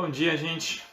Bom dia, gente.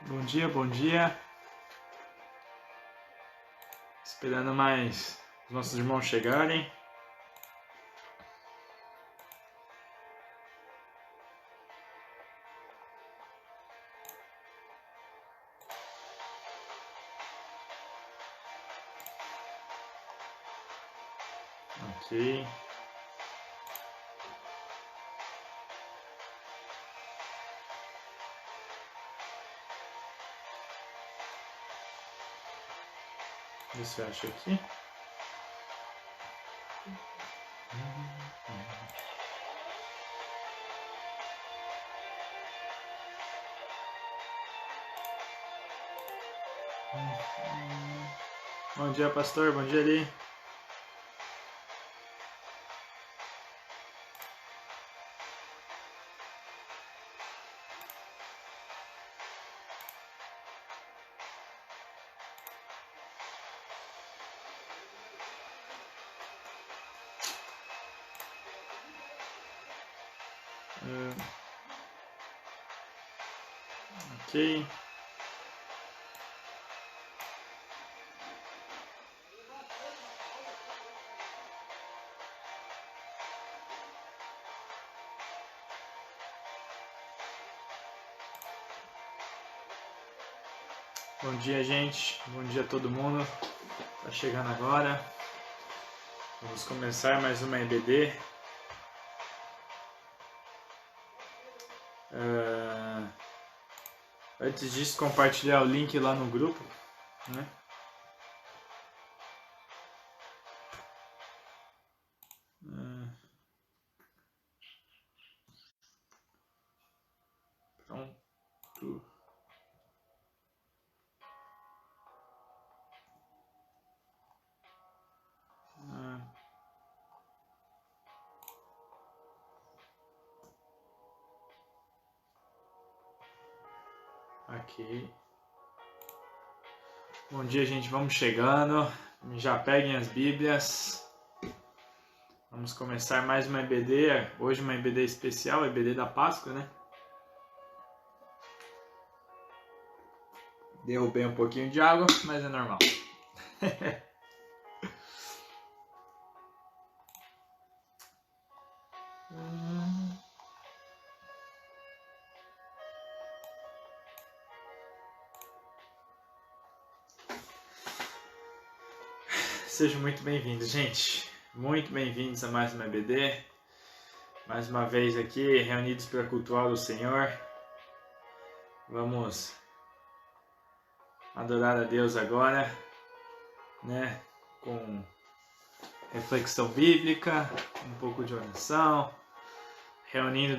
Bom dia, bom dia. Esperando mais os nossos irmãos chegarem. Ok. Ver se eu acho aqui. Bom dia, pastor. Bom dia, ali. Ok. Bom dia, gente. Bom dia a todo mundo. Tá chegando agora. Vamos começar mais uma EBD. Antes disso, compartilhar o link lá no grupo, né? Pronto. Aqui. Bom dia, gente. Vamos chegando. Já peguem as Bíblias. Vamos começar mais uma EBD. Hoje uma EBD especial, EBD da Páscoa, né? Derrubei um pouquinho de água, mas é normal. Sejam muito bem-vindos, gente. Muito bem-vindos a mais uma EBD. Mais uma vez aqui, reunidos para cultuar o Senhor. Vamos adorar a Deus agora, né? Com reflexão bíblica, um pouco de oração, reunindo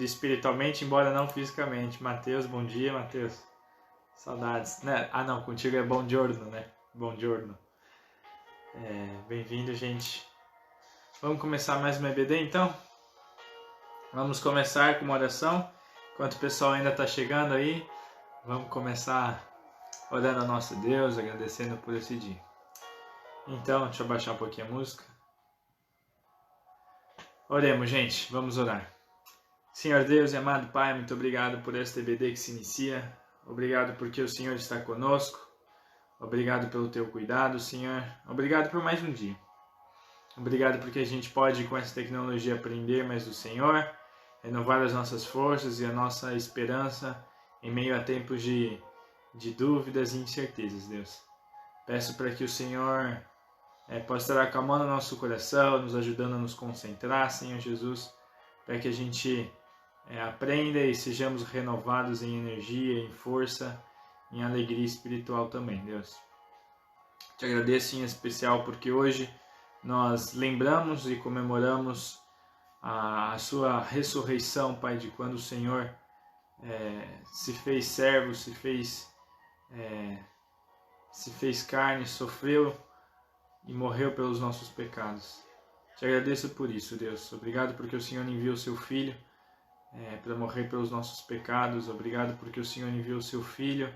espiritualmente, embora não fisicamente. Mateus, bom dia, Mateus. Saudades, né? Ah, não, contigo é bom giorno, né? Bom giorno. Bem-vindo, gente. Vamos começar mais uma EBD, então? Vamos começar com uma oração. Enquanto o pessoal ainda está chegando aí, vamos começar orando ao nosso Deus, agradecendo por esse dia. Então, deixa eu baixar um pouquinho a música. Oremos, gente. Vamos orar. Senhor Deus e amado Pai, muito obrigado por esta EBD que se inicia. Obrigado porque o Senhor está conosco. Obrigado pelo teu cuidado, Senhor. Obrigado por mais um dia. Obrigado porque a gente pode, com essa tecnologia, aprender mais do Senhor, renovar as nossas forças e a nossa esperança em meio a tempos de dúvidas e incertezas, Deus. Peço para que o Senhor possa estar acalmando o nosso coração, nos ajudando a nos concentrar, Senhor Jesus, para que a gente aprenda e sejamos renovados em energia, em força, em alegria espiritual também, Deus. Te agradeço em especial porque hoje nós lembramos e comemoramos a sua ressurreição, Pai, de quando o Senhor se fez servo, se fez carne, sofreu e morreu pelos nossos pecados. Te agradeço por isso, Deus. Obrigado porque o Senhor enviou o seu Filho para morrer pelos nossos pecados. Obrigado porque o Senhor enviou o seu Filho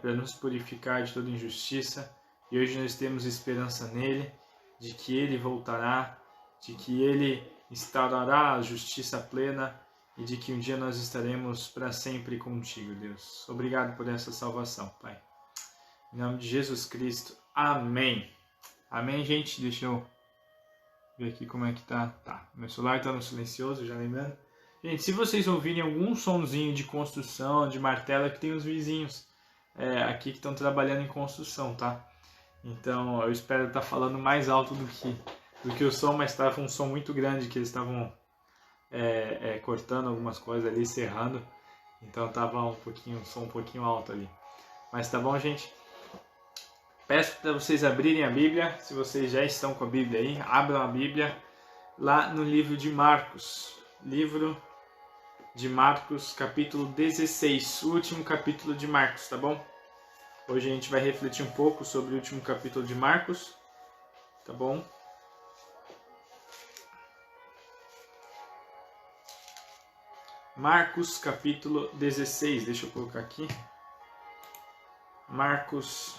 para nos purificar de toda injustiça. E hoje nós temos esperança nele, de que ele voltará, de que ele instaurará a justiça plena e de que um dia nós estaremos para sempre contigo, Deus. Obrigado por essa salvação, Pai. Em nome de Jesus Cristo. Amém. Amém, gente? Deixa eu ver aqui como é que tá. Tá, meu celular tá no silencioso, já lembrando. Gente, se vocês ouvirem algum sonzinho de construção, de martelo, é que tem os vizinhos aqui que estão trabalhando em construção, tá? Então, eu espero estar falando mais alto do que o som, mas estava um som muito grande que eles estavam cortando algumas coisas ali, serrando. Então, estava um som um pouquinho alto ali. Mas tá bom, gente? Peço para vocês abrirem a Bíblia. Se vocês já estão com a Bíblia aí, abram a Bíblia lá no livro de Marcos. Livro de Marcos, capítulo 16. O último capítulo de Marcos, tá bom? Hoje a gente vai refletir um pouco sobre o último capítulo de Marcos, tá bom? Marcos, capítulo 16. Deixa eu colocar aqui. Marcos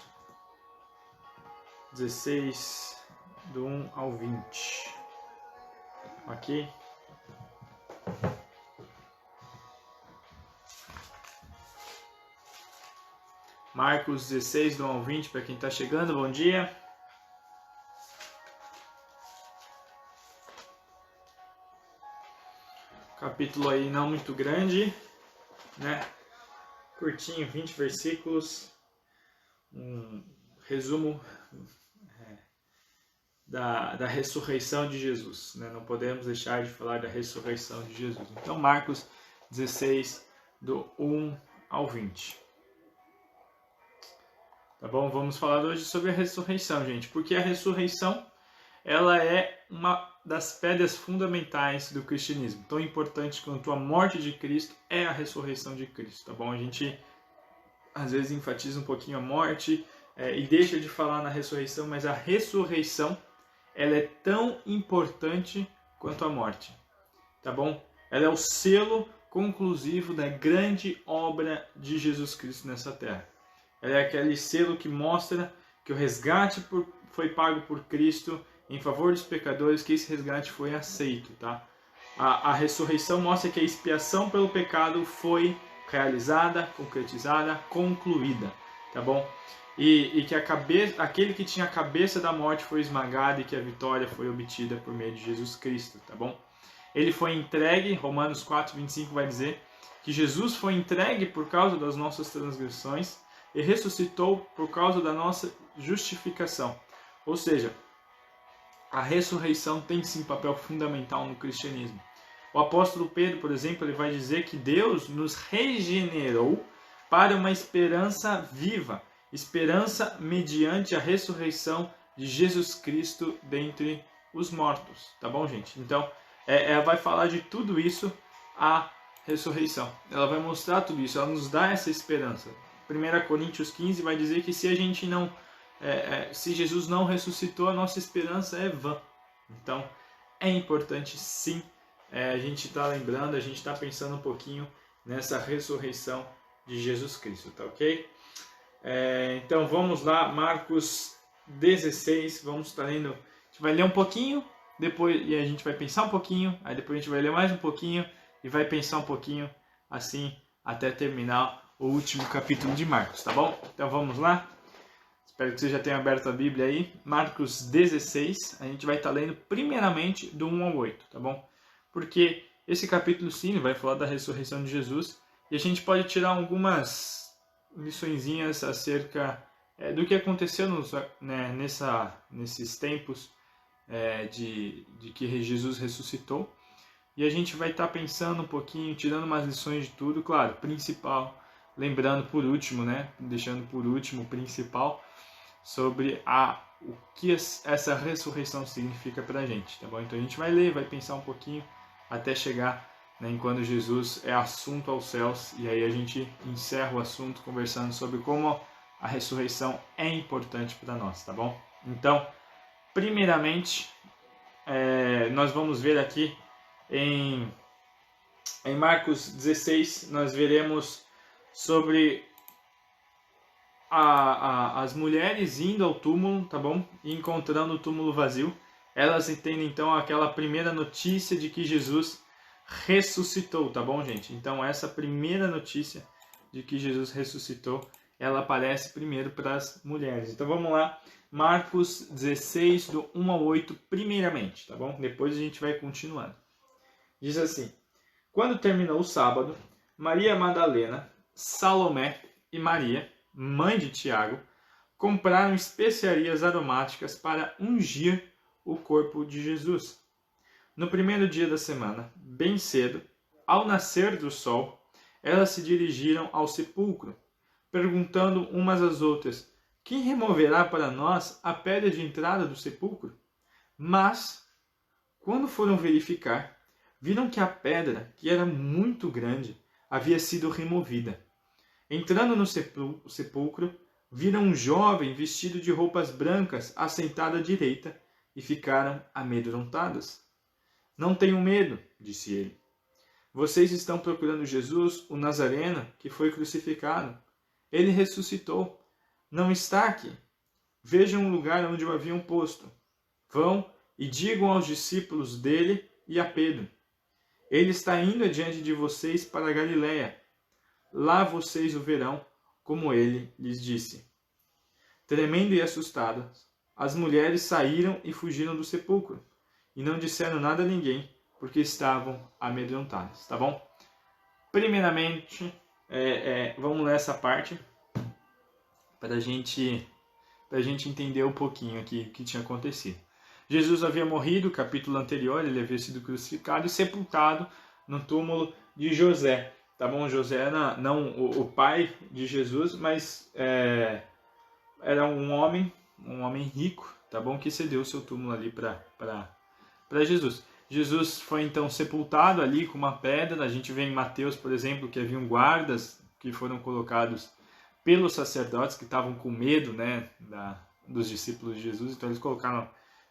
16, do 1 ao 20. Ok? Marcos 16, do 1 ao 20, para quem está chegando, bom dia. Capítulo aí não muito grande, né? Curtinho, 20 versículos. Um resumo da ressurreição de Jesus, né? Não podemos deixar de falar da ressurreição de Jesus. Então, Marcos 16, do 1 ao 20. Tá bom? Vamos falar hoje sobre a ressurreição, gente. Porque a ressurreição, ela é uma das pedras fundamentais do cristianismo. Tão importante quanto a morte de Cristo é a ressurreição de Cristo, tá bom? A gente, às vezes, enfatiza um pouquinho a morte e deixa de falar na ressurreição, mas a ressurreição, ela é tão importante quanto a morte, tá bom? Ela é o selo conclusivo da grande obra de Jesus Cristo nessa terra. Ela é aquele selo que mostra que o resgate foi pago por Cristo em favor dos pecadores, que esse resgate foi aceito, tá? A ressurreição mostra que a expiação pelo pecado foi realizada, concretizada, concluída, tá bom? E que aquele que tinha a cabeça da morte foi esmagado e que a vitória foi obtida por meio de Jesus Cristo, tá bom? Ele foi entregue, Romanos 4, 25 vai dizer que Jesus foi entregue por causa das nossas transgressões e ressuscitou por causa da nossa justificação. Ou seja, a ressurreição tem sim papel fundamental no cristianismo. O apóstolo Pedro, por exemplo, ele vai dizer que Deus nos regenerou para uma esperança viva, esperança mediante a ressurreição de Jesus Cristo dentre os mortos. Tá bom, gente? Então, ela vai falar de tudo isso, a ressurreição. Ela vai mostrar tudo isso, ela nos dá essa esperança. 1 Coríntios 15 vai dizer que se a gente não, se Jesus não ressuscitou, a nossa esperança é vã. Então, é importante sim a gente estar lembrando, a gente estar pensando um pouquinho nessa ressurreição de Jesus Cristo, tá ok? Então, vamos lá, Marcos 16, vamos estar lendo, a gente vai ler um pouquinho, depois e a gente vai pensar um pouquinho, aí depois a gente vai ler mais um pouquinho e vai pensar um pouquinho, assim, até terminar o último capítulo de Marcos, tá bom? Então vamos lá. Espero que você já tenha aberto a Bíblia aí. Marcos 16, a gente vai estar lendo primeiramente do 1 ao 8, tá bom? Porque esse capítulo sim vai falar da ressurreição de Jesus e a gente pode tirar algumas liçõezinhas acerca do que aconteceu nesses tempos de que Jesus ressuscitou. E a gente vai estar pensando um pouquinho, tirando umas lições de tudo, claro, principal, lembrando por último, né? Deixando por último o principal, sobre o que essa ressurreição significa para a gente, tá bom? Então a gente vai ler, vai pensar um pouquinho até chegar, né, em quando Jesus é assunto aos céus, e aí a gente encerra o assunto conversando sobre como a ressurreição é importante para nós, tá bom? Então, primeiramente, nós vamos ver aqui em Marcos 16, nós veremos sobre as mulheres indo ao túmulo, tá bom? E encontrando o túmulo vazio. Elas entendem então aquela primeira notícia de que Jesus ressuscitou, tá bom, gente? Então essa primeira notícia de que Jesus ressuscitou, ela aparece primeiro para as mulheres. Então vamos lá, Marcos 16, do 1 ao 8, primeiramente, tá bom? Depois a gente vai continuando. Diz assim: quando terminou o sábado, Maria Madalena, Salomé e Maria, mãe de Tiago, compraram especiarias aromáticas para ungir o corpo de Jesus. No primeiro dia da semana, bem cedo, ao nascer do sol, elas se dirigiram ao sepulcro, perguntando umas às outras: quem removerá para nós a pedra de entrada do sepulcro? Mas, quando foram verificar, viram que a pedra, que era muito grande, havia sido removida. Entrando no sepulcro, viram um jovem vestido de roupas brancas assentado à direita e ficaram amedrontadas. Não tenham medo, disse ele. Vocês estão procurando Jesus, o Nazareno, que foi crucificado. Ele ressuscitou. Não está aqui. Vejam o lugar onde o haviam posto. Vão e digam aos discípulos dele e a Pedro: ele está indo adiante de vocês para a Galiléia. Lá vocês o verão, como ele lhes disse. Tremendo e assustadas, as mulheres saíram e fugiram do sepulcro, e não disseram nada a ninguém, porque estavam amedrontadas, tá bom? Primeiramente, vamos ler essa parte, para a gente entender um pouquinho aqui o que tinha acontecido. Jesus havia morrido, capítulo anterior, ele havia sido crucificado e sepultado no túmulo de José. Tá bom? José era não o pai de Jesus, mas era um homem rico, tá bom? Que cedeu o seu túmulo ali para Jesus. Jesus foi então sepultado ali com uma pedra. A gente vê em Mateus, por exemplo, que haviam guardas que foram colocados pelos sacerdotes que estavam com medo, né, dos discípulos de Jesus. Então eles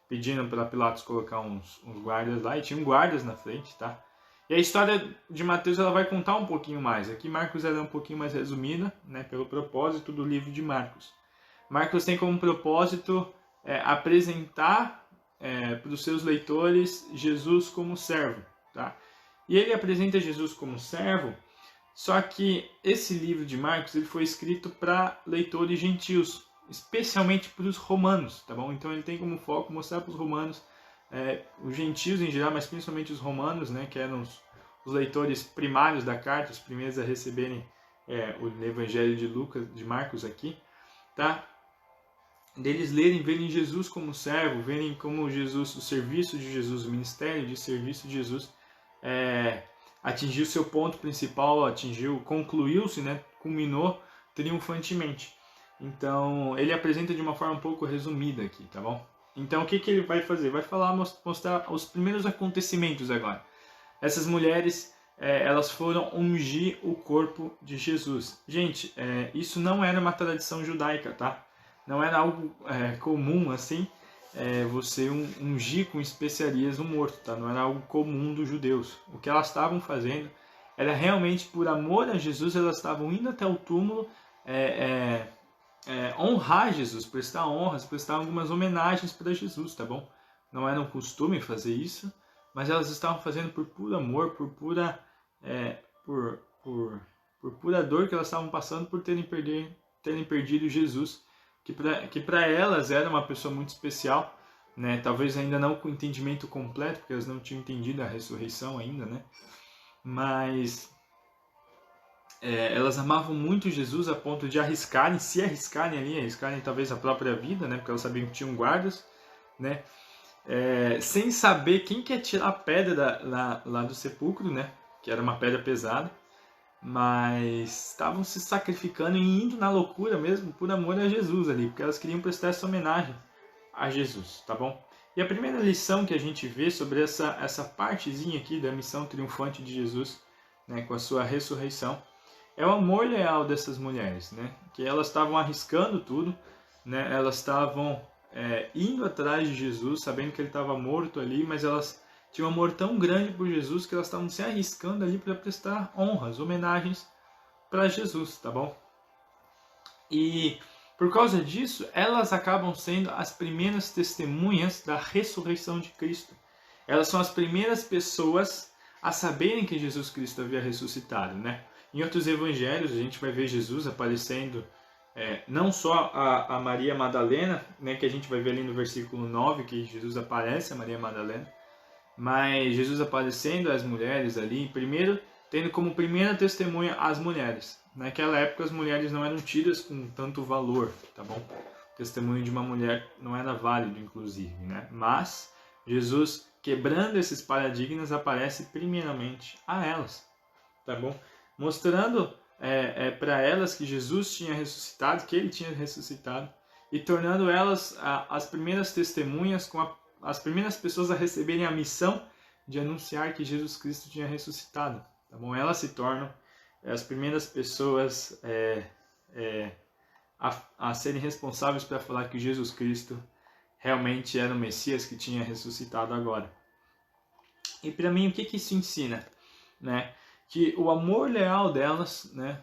pediram para Pilatos colocar uns guardas lá, e tinham guardas na frente, tá? E a história de Mateus ela vai contar um pouquinho mais. Aqui Marcos ela é um pouquinho mais resumida, né, pelo propósito do livro de Marcos. Marcos tem como propósito apresentar para os seus leitores Jesus como servo, tá? E ele apresenta Jesus como servo, só que esse livro de Marcos ele foi escrito para leitores gentios, especialmente para os romanos, tá bom? Então ele tem como foco mostrar para os romanos, os gentios em geral, mas principalmente os romanos, né, que eram os leitores primários da carta, os primeiros a receberem o Evangelho de Marcos aqui, tá? Deles lerem, verem Jesus como servo, verem como Jesus, o serviço de Jesus, o ministério de serviço de Jesus atingiu seu ponto principal, concluiu-se, né, culminou triunfantemente. Então, ele apresenta de uma forma um pouco resumida aqui, tá bom? Então, o que ele vai fazer? Vai mostrar os primeiros acontecimentos agora. Essas mulheres, elas foram ungir o corpo de Jesus. Gente, isso não era uma tradição judaica, tá? Não era algo comum, assim, você ungir com especiarias um morto, tá? Não era algo comum dos judeus. O que elas estavam fazendo era realmente por amor a Jesus, elas estavam indo até o túmulo, honrar Jesus, prestar honras, prestar algumas homenagens para Jesus, tá bom? Não era um costume fazer isso, mas elas estavam fazendo por puro amor, por pura dor que elas estavam passando por terem perdido Jesus, que para elas era uma pessoa muito especial, né? Talvez ainda não com o entendimento completo, porque elas não tinham entendido a ressurreição ainda, né? Mas elas amavam muito Jesus a ponto de se arriscarem talvez a própria vida, né? Porque elas sabiam que tinham guardas, né? Sem saber quem quer tirar a pedra lá do sepulcro, né? Que era uma pedra pesada. mas estavam se sacrificando e indo na loucura mesmo por amor a Jesus ali, porque elas queriam prestar essa homenagem a Jesus, tá bom? E a primeira lição que a gente vê sobre essa partezinha aqui da missão triunfante de Jesus, né, com a sua ressurreição, é o amor leal dessas mulheres, né? Que elas estavam arriscando tudo, né? Elas estavam indo atrás de Jesus, sabendo que ele estava morto ali, mas elas tinham um amor tão grande por Jesus que elas estavam se arriscando ali para prestar honras, homenagens para Jesus, tá bom? E por causa disso, elas acabam sendo as primeiras testemunhas da ressurreição de Cristo. Elas são as primeiras pessoas a saberem que Jesus Cristo havia ressuscitado, né? Em outros evangelhos, a gente vai ver Jesus aparecendo, não só a Maria Madalena, né, que a gente vai ver ali no versículo 9, que Jesus aparece a Maria Madalena, mas Jesus aparecendo às mulheres ali, primeiro, tendo como primeira testemunha as mulheres. Naquela época as mulheres não eram tidas com tanto valor, tá bom? O testemunho de uma mulher não era válido, inclusive, né? Mas Jesus, quebrando esses paradigmas, aparece primeiramente a elas, tá bom? Mostrando para elas que Jesus tinha ressuscitado, que ele tinha ressuscitado, e tornando elas as primeiras testemunhas, as primeiras pessoas a receberem a missão de anunciar que Jesus Cristo tinha ressuscitado. Tá bom? Elas se tornam as primeiras pessoas a serem responsáveis para falar que Jesus Cristo realmente era o Messias que tinha ressuscitado agora. E para mim, o que isso ensina? Né? Que o amor leal delas, né?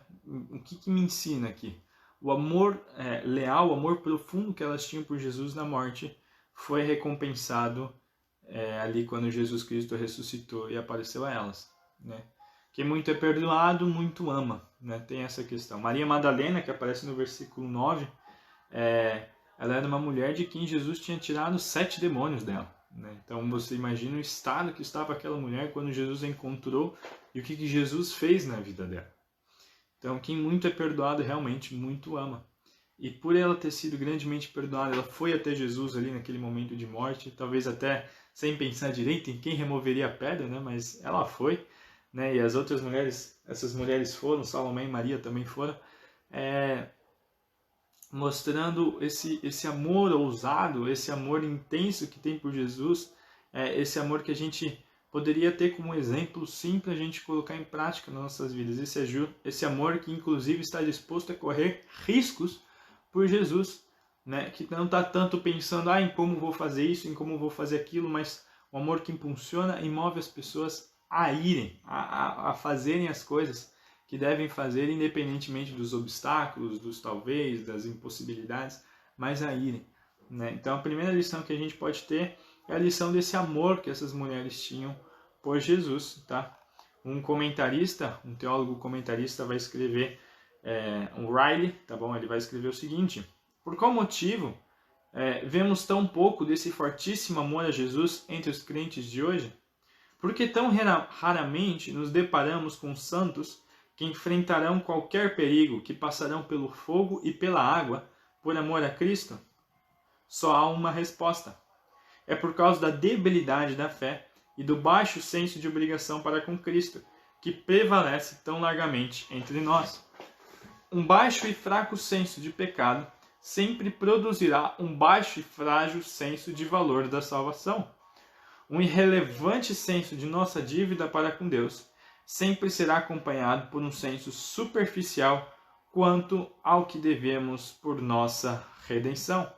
O que me ensina aqui? O amor leal, o amor profundo que elas tinham por Jesus na morte foi recompensado ali quando Jesus Cristo ressuscitou e apareceu a elas, né? Que muito é perdoado, muito ama, né? Tem essa questão. Maria Madalena, que aparece no versículo 9, ela era uma mulher de quem Jesus tinha tirado 7 demônios dela, né? Então você imagina o estado que estava aquela mulher quando Jesus a encontrou e o que Jesus fez na vida dela. Então quem muito é perdoado realmente muito ama. E por ela ter sido grandemente perdoada, ela foi até Jesus ali naquele momento de morte, talvez até sem pensar direito em quem removeria a pedra, né? Mas ela foi, né? E as outras mulheres, essas mulheres foram, Salomé e Maria também foram, mostrando esse amor ousado, esse amor intenso que tem por Jesus, esse amor que a gente poderia ter como exemplo sim para a gente colocar em prática nas nossas vidas. Esse amor que inclusive está disposto a correr riscos por Jesus, né? Que não está tanto pensando em como vou fazer isso, em como vou fazer aquilo, mas o amor que impulsiona e move as pessoas a irem, a fazerem as coisas que devem fazer, independentemente dos obstáculos, dos talvez, das impossibilidades, mas a irem, né? Então a primeira lição que a gente pode ter é a lição desse amor que essas mulheres tinham por Jesus, tá? Um comentarista, um teólogo comentarista vai escrever, um Riley, tá bom? Ele vai escrever o seguinte: por qual motivo vemos tão pouco desse fortíssimo amor a Jesus entre os crentes de hoje? Por que tão raramente nos deparamos com santos que enfrentarão qualquer perigo, que passarão pelo fogo e pela água por amor a Cristo? Só há uma resposta. É por causa da debilidade da fé e do baixo senso de obrigação para com Cristo, que prevalece tão largamente entre nós. Um baixo e fraco senso de pecado sempre produzirá um baixo e frágil senso de valor da salvação. Um irrelevante senso de nossa dívida para com Deus sempre será acompanhado por um senso superficial quanto ao que devemos por nossa redenção.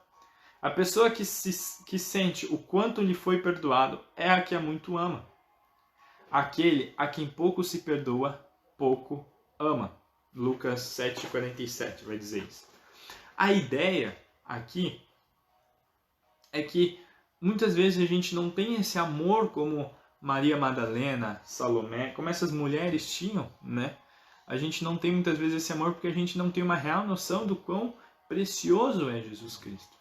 A pessoa que sente o quanto lhe foi perdoado é a que a muito ama. Aquele a quem pouco se perdoa, pouco ama. Lucas 7,47 vai dizer isso. A ideia aqui é que muitas vezes a gente não tem esse amor como Maria Madalena, Salomé, como essas mulheres tinham, né? A gente não tem muitas vezes esse amor porque a gente não tem uma real noção do quão precioso é Jesus Cristo.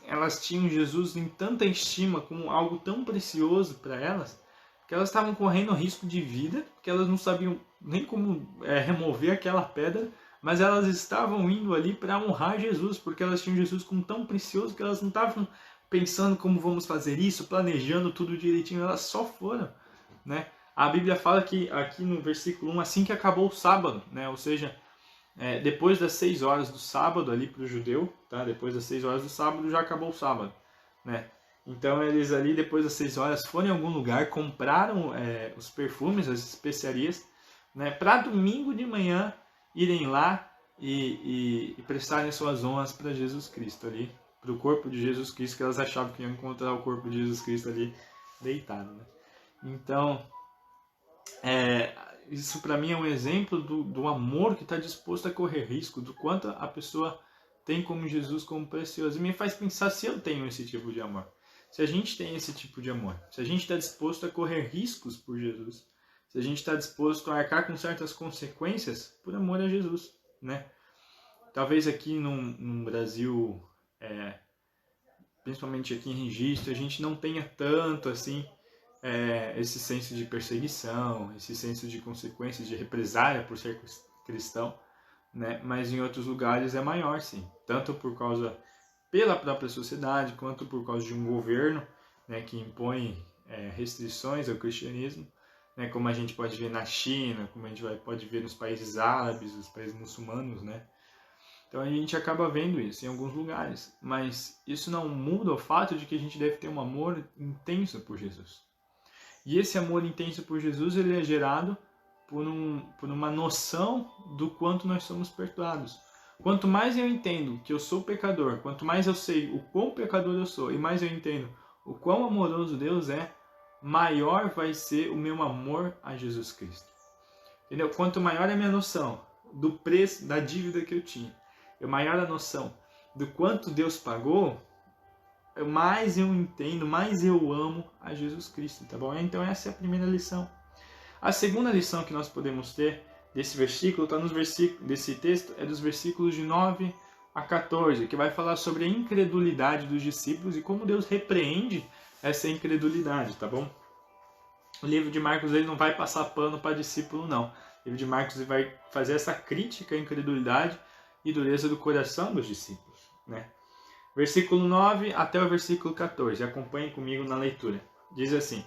Elas tinham Jesus em tanta estima, como algo tão precioso para elas, que elas estavam correndo risco de vida, que elas não sabiam nem como remover aquela pedra, mas elas estavam indo ali para honrar Jesus, porque elas tinham Jesus como tão precioso que elas não estavam pensando como vamos fazer isso, planejando tudo direitinho, elas só foram, né? A Bíblia fala que aqui no versículo 1, assim que acabou o sábado, né? Ou seja, depois das 6 horas do sábado ali para o judeu, tá? Depois das 6 horas do sábado já acabou o sábado, né? Então eles ali depois das 6 horas foram em algum lugar, compraram os perfumes, as especiarias, né? Para domingo de manhã irem lá e prestarem suas honras para Jesus Cristo ali, para o corpo de Jesus Cristo, que elas achavam que iam encontrar o corpo de Jesus Cristo ali deitado, né? Então isso para mim é um exemplo do amor que está disposto a correr risco, do quanto a pessoa tem como Jesus como precioso. E me faz pensar se eu tenho esse tipo de amor. Se a gente tem esse tipo de amor, se a gente está disposto a correr riscos por Jesus, se a gente está disposto a arcar com certas consequências por amor a Jesus, né? Talvez aqui no Brasil, principalmente aqui em Registro, a gente não tenha tanto assim esse senso de perseguição, esse senso de consequências, de represália por ser cristão, né? Mas em outros lugares é maior, sim. Tanto por causa pela própria sociedade, quanto por causa de um governo, né, que impõe restrições ao cristianismo, né, como a gente pode ver na China, como a gente pode ver nos países árabes, nos países muçulmanos, né? Então a gente acaba vendo isso em alguns lugares, mas isso não muda o fato de que a gente deve ter um amor intenso por Jesus. E esse amor intenso por Jesus, ele é gerado por uma noção do quanto nós somos perdoados. Quanto mais eu entendo que eu sou pecador, quanto mais eu sei o quão pecador eu sou, e mais eu entendo o quão amoroso Deus é, maior vai ser o meu amor a Jesus Cristo. Entendeu? Quanto maior é a minha noção do preço, da dívida que eu tinha, e maior a noção do quanto Deus pagou, mais eu entendo, mais eu amo a Jesus Cristo, tá bom? Então essa é a primeira lição. A segunda lição que nós podemos ter desse versículo, desse texto, é dos versículos de 9 a 14, que vai falar sobre a incredulidade dos discípulos e como Deus repreende essa incredulidade, tá bom? O livro de Marcos ele não vai passar pano para discípulo, não. O livro de Marcos ele vai fazer essa crítica à incredulidade e dureza do coração dos discípulos, né? Versículo 9 até o versículo 14, acompanhem comigo na leitura. Diz assim: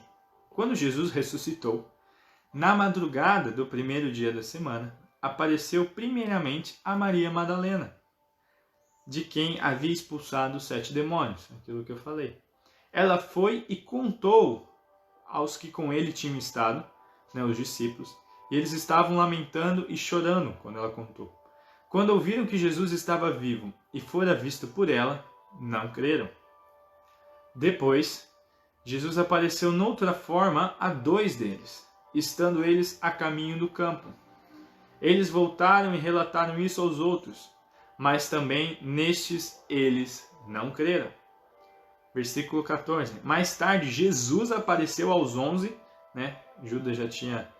Quando Jesus ressuscitou, na madrugada do primeiro dia da semana, apareceu primeiramente a Maria Madalena, de quem havia expulsado os 7 demônios, aquilo que eu falei. Ela foi e contou aos que com ele tinham estado, né, os discípulos, e eles estavam lamentando e chorando quando ela contou. Quando ouviram que Jesus estava vivo e fora visto por ela, não creram. Depois, Jesus apareceu noutra forma a 2 deles, estando eles a caminho do campo. Eles voltaram e relataram isso aos outros, mas também nestes eles não creram. Versículo 14. Mais tarde, Jesus apareceu aos 11, né? Judas já tinha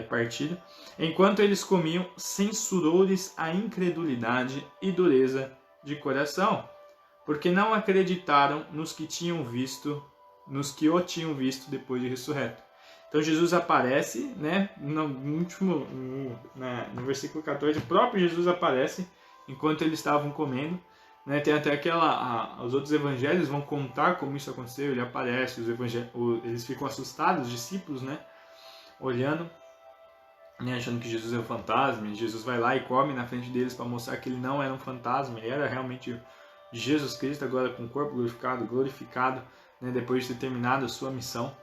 partido. Enquanto eles comiam, censurou-lhes a incredulidade e dureza de coração, porque não acreditaram nos que o tinham visto depois de ressurreto. Então Jesus aparece, né? No versículo 14, o próprio Jesus aparece enquanto eles estavam comendo. Né? Tem até os outros evangelhos vão contar como isso aconteceu. Ele aparece, eles ficam assustados, os discípulos, né? Olhando, né? Achando que Jesus é um fantasma. E Jesus vai lá e come na frente deles para mostrar que ele não era um fantasma, ele era realmente Jesus Cristo, agora com o corpo glorificado, né? Depois de ter terminado a sua missão.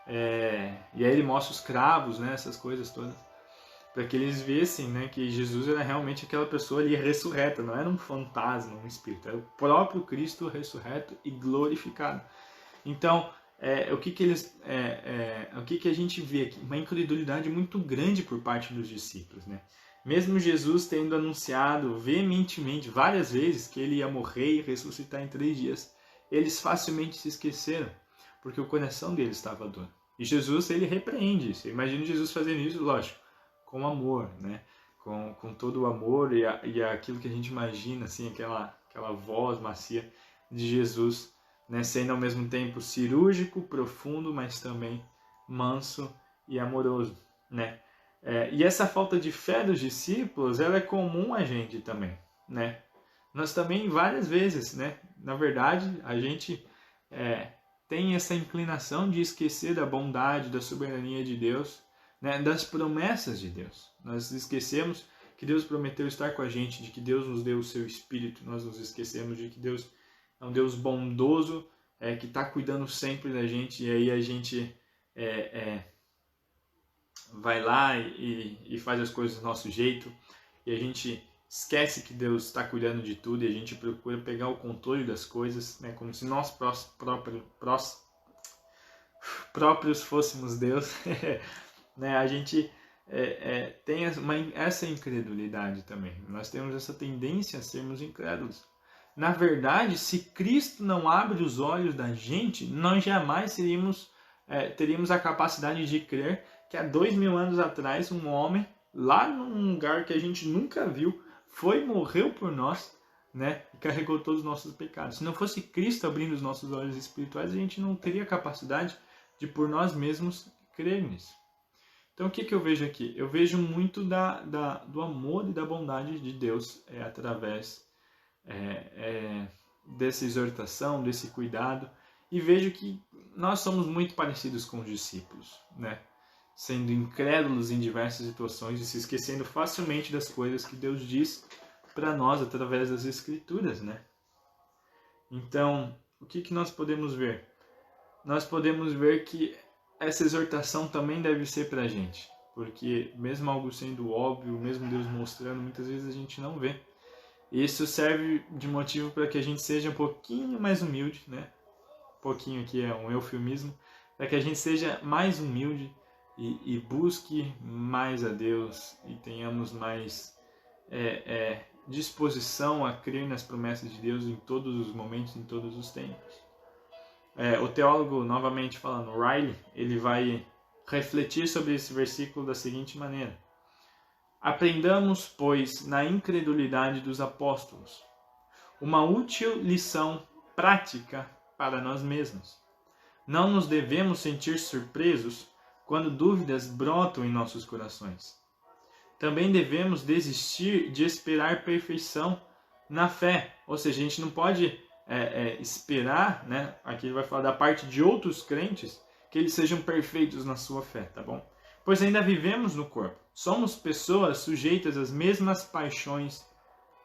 E aí ele mostra os cravos, né? Essas coisas todas, para que eles vissem, né, que Jesus era realmente aquela pessoa ali ressurreta, não era um fantasma, um espírito, era o próprio Cristo ressurreto e glorificado. Então, o que a gente vê aqui? Uma incredulidade muito grande por parte dos discípulos, né? Mesmo Jesus tendo anunciado veementemente várias vezes que ele ia morrer e ressuscitar em 3 dias, eles facilmente se esqueceram, porque o coração deles estava duro. E Jesus, ele repreende isso. Imagina Jesus fazendo isso, lógico, com amor, né? Com todo o amor e aquilo que a gente imagina, assim, aquela voz macia de Jesus, né? Sendo ao mesmo tempo cirúrgico, profundo, mas também manso e amoroso, né? E essa falta de fé dos discípulos, ela é comum a gente também, né? Nós também várias vezes, né? Na verdade, a gente tem essa inclinação de esquecer da bondade, da soberania de Deus, né, das promessas de Deus. Nós esquecemos que Deus prometeu estar com a gente, de que Deus nos deu o seu Espírito. Nós nos esquecemos de que Deus é um Deus bondoso, que está cuidando sempre da gente, e aí a gente vai lá e faz as coisas do nosso jeito, e a gente esquece que Deus está cuidando de tudo, e a gente procura pegar o controle das coisas, né, como se nós próprios fôssemos Deus. Né, a gente tem essa incredulidade também. Nós temos essa tendência a sermos incrédulos. Na verdade, se Cristo não abre os olhos da gente, nós jamais teríamos a capacidade de crer que há 2000 anos atrás um homem, lá num lugar que a gente nunca viu, morreu por nós, né, e carregou todos os nossos pecados. Se não fosse Cristo abrindo os nossos olhos espirituais, a gente não teria capacidade de por nós mesmos crer nisso. Então o que eu vejo aqui? Eu vejo muito do amor e da bondade de Deus através dessa exortação, desse cuidado, e vejo que nós somos muito parecidos com os discípulos, né? Sendo incrédulos em diversas situações e se esquecendo facilmente das coisas que Deus diz para nós através das Escrituras, né? Então, o que nós podemos ver? Nós podemos ver que essa exortação também deve ser para a gente, porque mesmo algo sendo óbvio, mesmo Deus mostrando, muitas vezes a gente não vê. Isso serve de motivo para que a gente seja um pouquinho mais humilde, né? Um pouquinho aqui é um eufemismo, para que a gente seja mais humilde e busque mais a Deus e tenhamos mais disposição a crer nas promessas de Deus em todos os momentos, em todos os tempos. O teólogo, novamente falando, Riley, ele vai refletir sobre esse versículo da seguinte maneira: aprendamos, pois, na incredulidade dos apóstolos, uma útil lição prática para nós mesmos. Não nos devemos sentir surpresos quando dúvidas brotam em nossos corações. Também devemos desistir de esperar perfeição na fé. Ou seja, a gente não pode esperar, né? Aqui ele vai falar da parte de outros crentes, que eles sejam perfeitos na sua fé, tá bom? Pois ainda vivemos no corpo. Somos pessoas sujeitas às mesmas paixões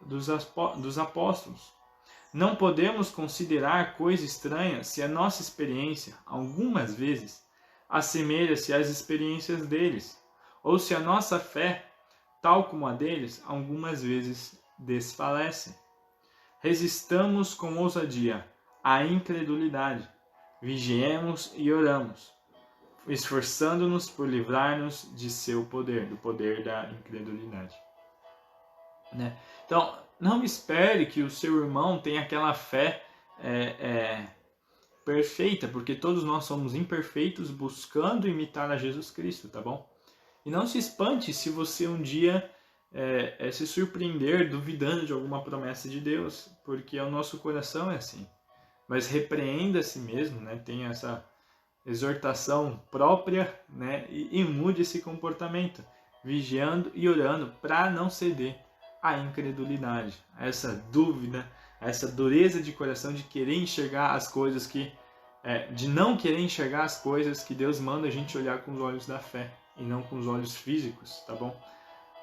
dos apóstolos. Não podemos considerar coisa estranha se a nossa experiência, algumas vezes, assemelha-se às experiências deles, ou se a nossa fé, tal como a deles, algumas vezes desfalece. Resistamos com ousadia à incredulidade, vigiemos e oramos, esforçando-nos por livrar-nos de seu poder, do poder da incredulidade. Né? Então, não espere que o seu irmão tenha aquela fé perfeita, porque todos nós somos imperfeitos buscando imitar a Jesus Cristo, tá bom? E não se espante se você um dia se surpreender duvidando de alguma promessa de Deus, porque o nosso coração é assim. Mas repreenda a si mesmo, né? Tenha essa exortação própria, né? E mude esse comportamento, vigiando e orando para não ceder à incredulidade, a essa dúvida, a essa dureza de coração de querer enxergar as coisas de não querer enxergar as coisas que Deus manda a gente olhar com os olhos da fé e não com os olhos físicos, tá bom?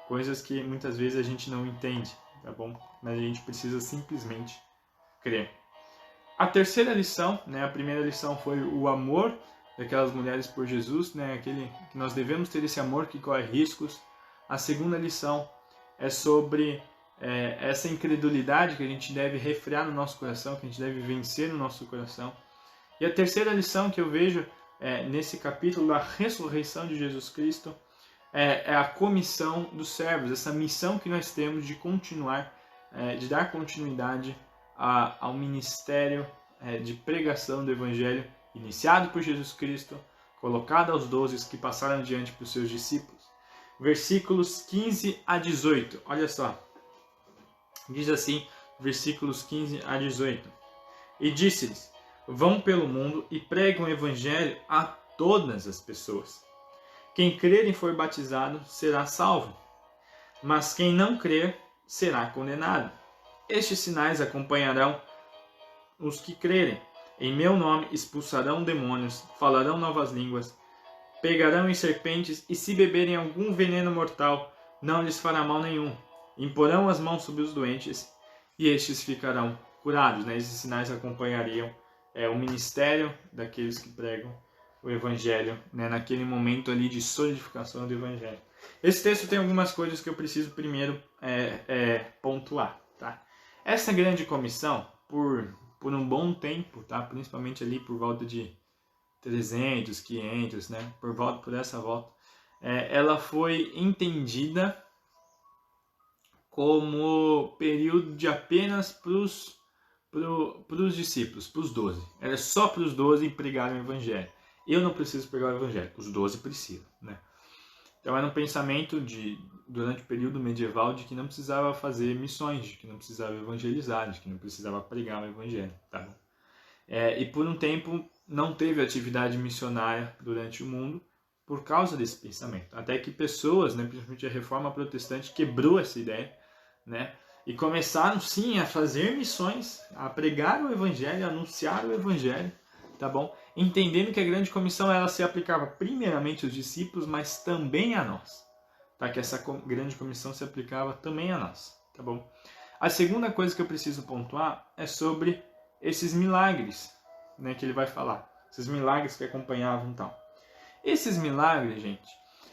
Coisas que muitas vezes a gente não entende, tá bom? Mas a gente precisa simplesmente crer. A terceira lição, né? A primeira lição foi o amor daquelas mulheres por Jesus, né? Aquele que nós devemos ter esse amor que corre riscos. A segunda lição é sobre essa incredulidade que a gente deve refrear no nosso coração, que a gente deve vencer no nosso coração. E a terceira lição que eu vejo nesse capítulo da ressurreição de Jesus Cristo é a comissão dos servos, essa missão que nós temos de continuar, de dar continuidade ao ministério de pregação do Evangelho iniciado por Jesus Cristo, colocado aos 12 que passaram adiante para os seus discípulos. Versículos 15 a 18, olha só. Diz assim, versículos 15 a 18. E disse-lhes: vão pelo mundo e preguem o Evangelho a todas as pessoas. Quem crer e for batizado será salvo, mas quem não crer será condenado. Estes sinais acompanharão os que crerem. Em meu nome expulsarão demônios, falarão novas línguas, pegarão em serpentes, e se beberem algum veneno mortal, não lhes fará mal nenhum. Imporão as mãos sobre os doentes, e estes ficarão curados. Né? Esses sinais acompanhariam o ministério daqueles que pregam o Evangelho, né? Naquele momento ali de solidificação do Evangelho. Esse texto tem algumas coisas que eu preciso primeiro pontuar. Tá? Essa grande comissão, por um bom tempo, tá? Principalmente ali por volta de 300, 500, né? Por essa volta, ela foi entendida como período de apenas para os discípulos, para os 12. Era só para os 12 pregarem o Evangelho. Eu não preciso pregar o Evangelho, os 12 precisam. Né? Então era um pensamento durante o período medieval de que não precisava fazer missões, de que não precisava evangelizar, de que não precisava pregar o Evangelho. Tá bom? E por um tempo não teve atividade missionária durante o mundo por causa desse pensamento. Até que pessoas, né, principalmente a Reforma Protestante, quebrou essa ideia, né, e começaram sim a fazer missões, a pregar o Evangelho, a anunciar o Evangelho, tá bom? Entendendo que a grande comissão ela se aplicava primeiramente aos discípulos, mas também a nós, tá? Que essa grande comissão se aplicava também a nós, tá bom? A segunda coisa que eu preciso pontuar é sobre esses milagres, né, que ele vai falar, esses milagres que acompanhavam tal. Esses milagres, gente,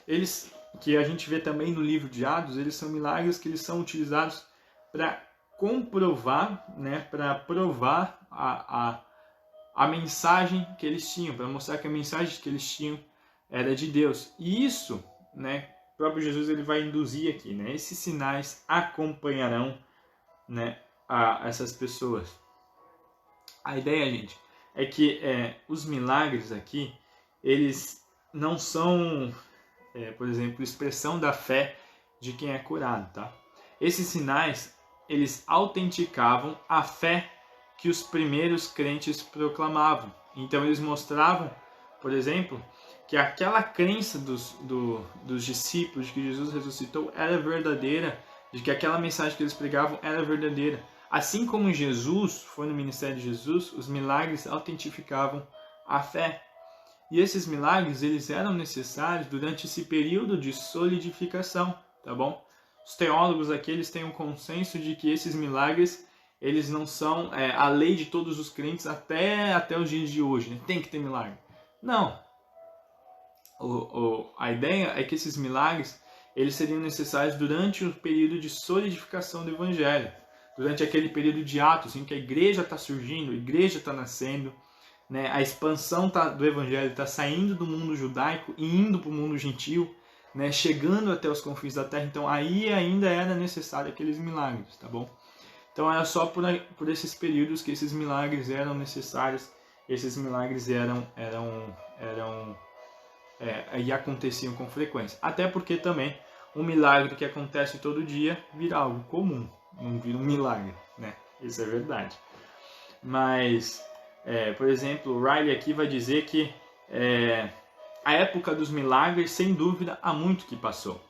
eles que a gente vê também no livro de Atos, eles são milagres que eles são utilizados para comprovar, né, para provar a mensagem que eles tinham, para mostrar que a mensagem que eles tinham era de Deus. E isso, né, o próprio Jesus ele vai induzir aqui, né, esses sinais acompanharão, né, essas pessoas. A ideia, gente, é que os milagres aqui, eles não são, por exemplo, expressão da fé de quem é curado, tá? Esses sinais, eles autenticavam a fé que os primeiros crentes proclamavam. Então, eles mostravam, por exemplo, que aquela crença dos discípulos de que Jesus ressuscitou era verdadeira, de que aquela mensagem que eles pregavam era verdadeira. Assim como Jesus, foi no ministério de Jesus, os milagres autentificavam a fé. E esses milagres, eles eram necessários durante esse período de solidificação, tá bom? Os teólogos aqui, eles têm um consenso de que esses milagres, eles não são a lei de todos os crentes até os dias de hoje, né? Tem que ter milagre. Não. A ideia é que esses milagres, eles seriam necessários durante o período de solidificação do Evangelho. Durante aquele período de Atos, em que a igreja está surgindo, a igreja está nascendo, né? A expansão do Evangelho está saindo do mundo judaico e indo para o mundo gentil, né? Chegando até os confins da terra. Então aí ainda era necessário aqueles milagres, tá bom? Então era só por esses períodos que esses milagres eram necessários, esses milagres e aconteciam com frequência. Até porque também um milagre que acontece todo dia vira algo comum, não vira um milagre, né? Isso é verdade. Mas, por exemplo, o Riley aqui vai dizer que a época dos milagres, sem dúvida, há muito que passou.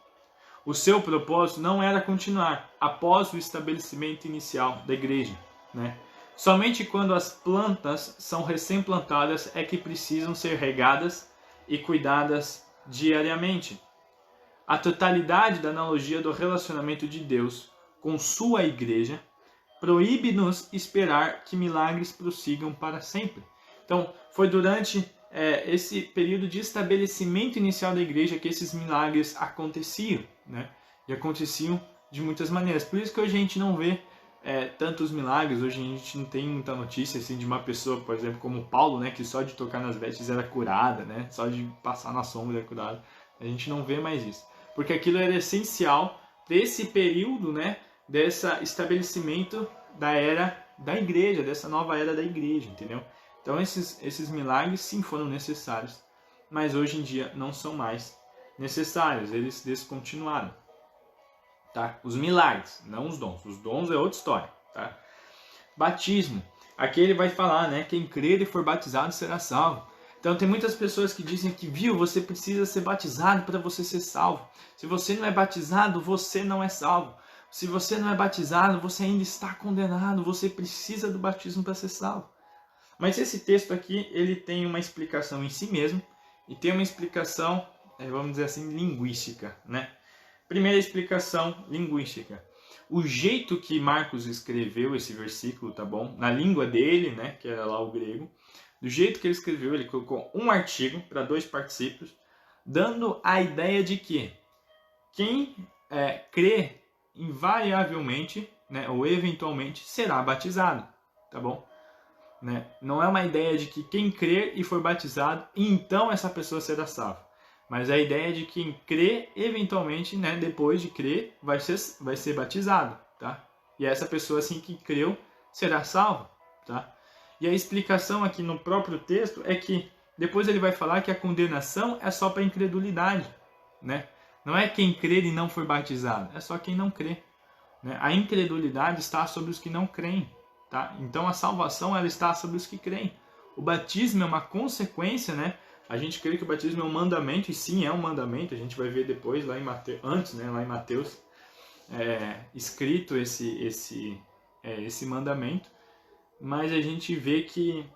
O seu propósito não era continuar após o estabelecimento inicial da igreja, né? Somente quando as plantas são recém-plantadas é que precisam ser regadas e cuidadas diariamente. A totalidade da analogia do relacionamento de Deus com sua igreja proíbe-nos esperar que milagres prossigam para sempre. Então, foi durante esse período de estabelecimento inicial da igreja que esses milagres aconteciam, né? E aconteciam de muitas maneiras. Por isso que hoje a gente não vê tantos milagres. Hoje a gente não tem muita notícia assim, de uma pessoa, por exemplo, como Paulo, né, que só de tocar nas vestes era curada, né? Só de passar na sombra era curada. A gente não vê mais isso. Porque aquilo era essencial desse período, né, desse estabelecimento da era da igreja, dessa nova era da igreja, entendeu? Então esses milagres sim foram necessários, mas hoje em dia não são mais necessários, eles descontinuaram. Tá? Os milagres, não os dons. Os dons é outra história. Tá? Batismo. Aqui ele vai falar, né? Quem crer e for batizado será salvo. Então tem muitas pessoas que dizem que, você precisa ser batizado para você ser salvo. Se você não é batizado, você não é salvo. Se você não é batizado, você ainda está condenado. Você precisa do batismo para ser salvo. Mas esse texto aqui, ele tem uma explicação em si mesmo e tem uma explicação, vamos dizer assim, linguística, né? Primeira explicação linguística. O jeito que Marcos escreveu esse versículo, tá bom? Na língua dele, né, que era lá o grego, do jeito que ele escreveu, ele colocou um artigo para dois particípios, dando a ideia de que quem crê invariavelmente, né, ou eventualmente será batizado, tá bom? Né? Não é uma ideia de que quem crê e for batizado, então essa pessoa será salva. Mas a ideia de quem crê, eventualmente, né, depois de crer, vai ser batizado, tá? E essa pessoa, assim que creu, será salva, tá? E a explicação aqui no próprio texto é que depois ele vai falar que a condenação é só para a incredulidade, né? Não é quem crer e não for batizado, é só quem não crê, né? A incredulidade está sobre os que não creem, tá? Então a salvação ela está sobre os que creem. O batismo é uma consequência, né? A gente crê que o batismo é um mandamento, e sim, é um mandamento. A gente vai ver depois, lá em Mateus, antes, né, lá em Mateus, escrito esse mandamento. Mas a gente vê que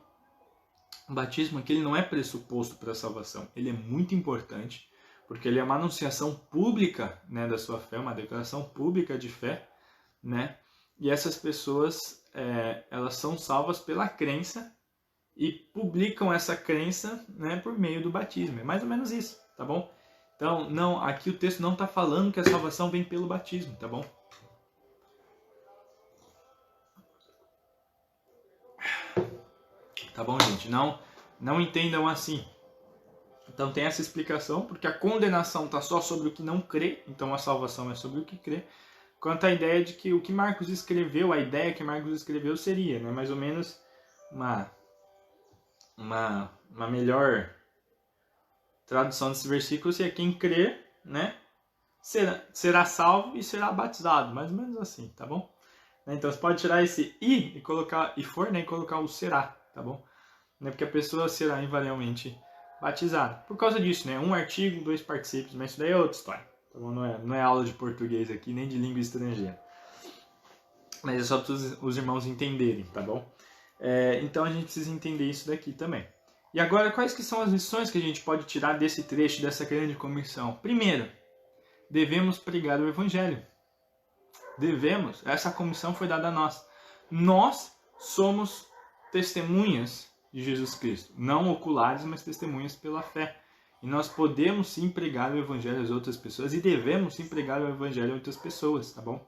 o batismo aqui ele não é pressuposto para a salvação. Ele é muito importante, porque ele é uma anunciação pública, né, da sua fé, uma declaração pública de fé, né? E essas pessoas, elas são salvas pela crença e publicam essa crença, né, por meio do batismo. É mais ou menos isso, tá bom? Então, não, aqui o texto não está falando que a salvação vem pelo batismo, tá bom? Tá bom, gente? Não entendam assim. Então tem essa explicação, porque a condenação está só sobre o que não crê, então a salvação é sobre o que crê. Quanto à ideia de que o que Marcos escreveu, a ideia que Marcos escreveu seria, né, mais ou menos uma melhor tradução desse versículo seria quem crê, né, será salvo e será batizado, mais ou menos assim, tá bom? Então você pode tirar esse e colocar e for, né, e colocar o será, tá bom? Né, porque a pessoa será invariavelmente batizada. Por causa disso, né, um artigo, dois particípios, mas isso daí é outra história, tá bom? Não é aula de português aqui, nem de língua estrangeira. Mas é só para os irmãos entenderem, tá bom? Então a gente precisa entender isso daqui também. E agora, quais que são as lições que a gente pode tirar desse trecho, dessa grande comissão? Primeiro, devemos pregar o Evangelho. Essa comissão foi dada a nós. Nós somos testemunhas de Jesus Cristo. Não oculares, mas testemunhas pela fé. E nós podemos sim pregar o Evangelho às outras pessoas e devemos sim pregar o Evangelho a outras pessoas, tá bom?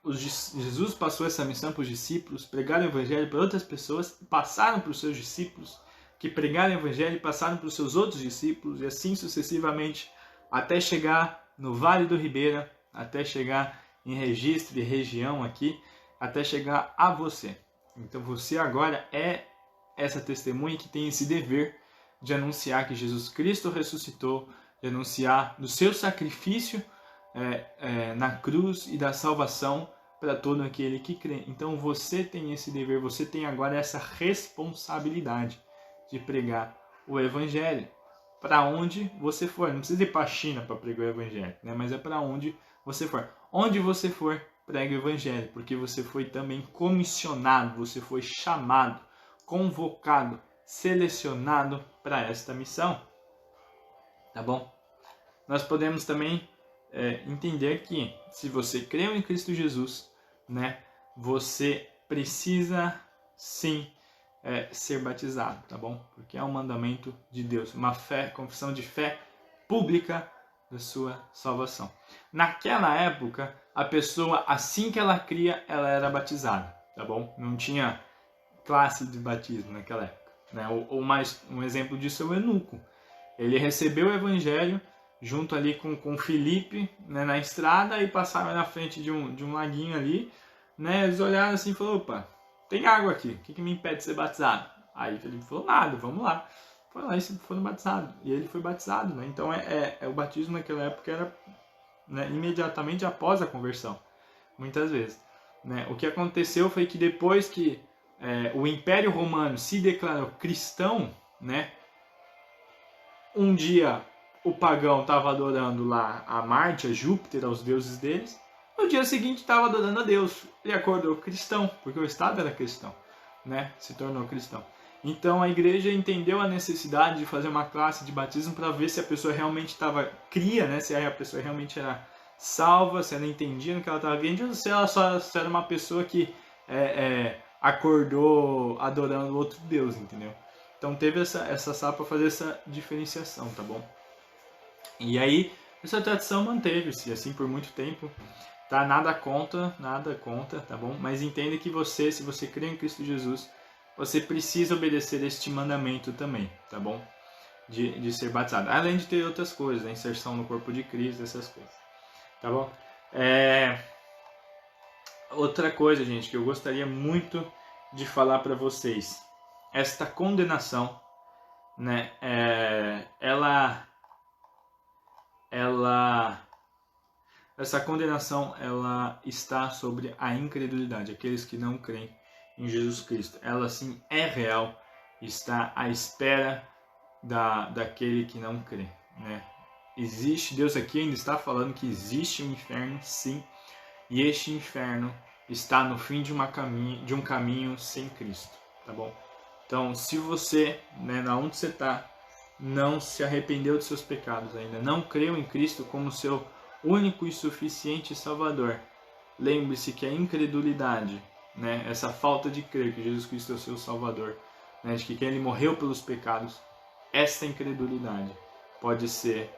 Jesus passou essa missão para os discípulos, pregaram o Evangelho para outras pessoas, passaram para os seus discípulos, que pregaram o Evangelho e passaram para os seus outros discípulos, e assim sucessivamente, até chegar no Vale do Ribeira, até chegar em Registro e região aqui, até chegar a você. Então você agora é essa testemunha que tem esse dever de anunciar que Jesus Cristo ressuscitou, de anunciar do seu sacrifício na cruz e da salvação para todo aquele que crê. Então você tem esse dever, você tem agora essa responsabilidade de pregar o Evangelho para onde você for. Não precisa ir para a China para pregar o Evangelho, né? Mas é para onde você for. Onde você for, pregue o Evangelho, porque você foi também comissionado, você foi chamado, convocado, selecionado para esta missão. Tá bom? Nós podemos também entender que se você crê em Cristo Jesus, né, você precisa sim ser batizado, tá bom? Porque é um mandamento de Deus, uma confissão de fé pública da sua salvação. Naquela época, a pessoa, assim que ela cria, ela era batizada, tá bom? Não tinha classe de batismo naquela época, né? Ou mais um exemplo disso é o eunuco. Ele recebeu o Evangelho junto ali com Filipe, né, na estrada, e passaram na frente de um laguinho ali, né? Eles olharam assim e falaram: opa, tem água aqui, o que me impede de ser batizado? Aí Filipe falou: nada, vamos lá. Foi lá e foram batizados. E ele foi batizado, né? Então o batismo naquela época era, né, imediatamente após a conversão, muitas vezes, né? O que aconteceu foi que depois que o Império Romano se declarou cristão, né? Um dia o pagão estava adorando lá a Marte, a Júpiter, aos deuses deles. No dia seguinte estava adorando a Deus. Ele acordou cristão, porque o Estado era cristão. né, se tornou cristão. Então a igreja entendeu a necessidade de fazer uma classe de batismo para ver se a pessoa realmente cria, né, se a pessoa realmente era salva, se ela entendia no que ela estava vendo, ou se ela só era uma pessoa que acordou adorando outro Deus, entendeu? Então teve essa sala para fazer essa diferenciação, tá bom? E aí essa tradição manteve-se assim por muito tempo, tá? Nada contra, tá bom? Mas entenda que você, se você crê em Cristo Jesus, você precisa obedecer este mandamento também, tá bom? De ser batizado. Além de ter outras coisas, a inserção no corpo de Cristo, essas coisas, tá bom? Outra coisa, gente, que eu gostaria muito de falar para vocês. Esta condenação, né? Essa condenação, ela está sobre a incredulidade, aqueles que não creem em Jesus Cristo. Ela sim é real, está à espera daquele que não crê, né? Deus aqui ainda está falando que existe um inferno, sim, e este inferno está no fim de um caminho sem Cristo, tá bom? Então, se você, né, na onde você está, não se arrependeu dos seus pecados ainda, não creu em Cristo como seu único e suficiente Salvador, lembre-se que a incredulidade, né, essa falta de crer que Jesus Cristo é o seu Salvador, né, de que Ele morreu pelos pecados, essa incredulidade pode ser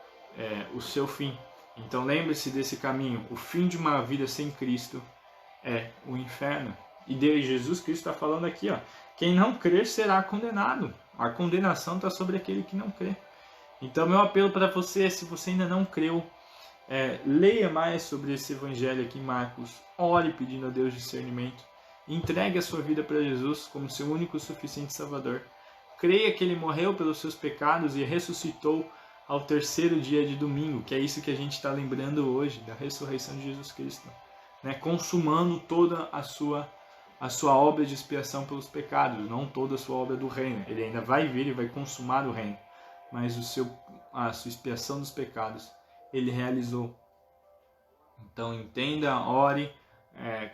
o seu fim. Então lembre-se desse caminho. O fim de uma vida sem Cristo é o inferno. E Jesus Cristo está falando aqui, ó, quem não crer será condenado. A condenação está sobre aquele que não crê. Então meu apelo para você, se você ainda não creu, leia mais sobre esse evangelho aqui em Marcos, ore pedindo a Deus discernimento, entregue a sua vida para Jesus como seu único e suficiente Salvador. Creia que Ele morreu pelos seus pecados e ressuscitou ao terceiro dia de domingo, que é isso que a gente está lembrando hoje, da ressurreição de Jesus Cristo, né? Consumando toda a sua obra de expiação pelos pecados, não toda a sua obra do reino. Ele ainda vai vir e vai consumar o reino, mas a sua expiação dos pecados Ele realizou. Então entenda, ore,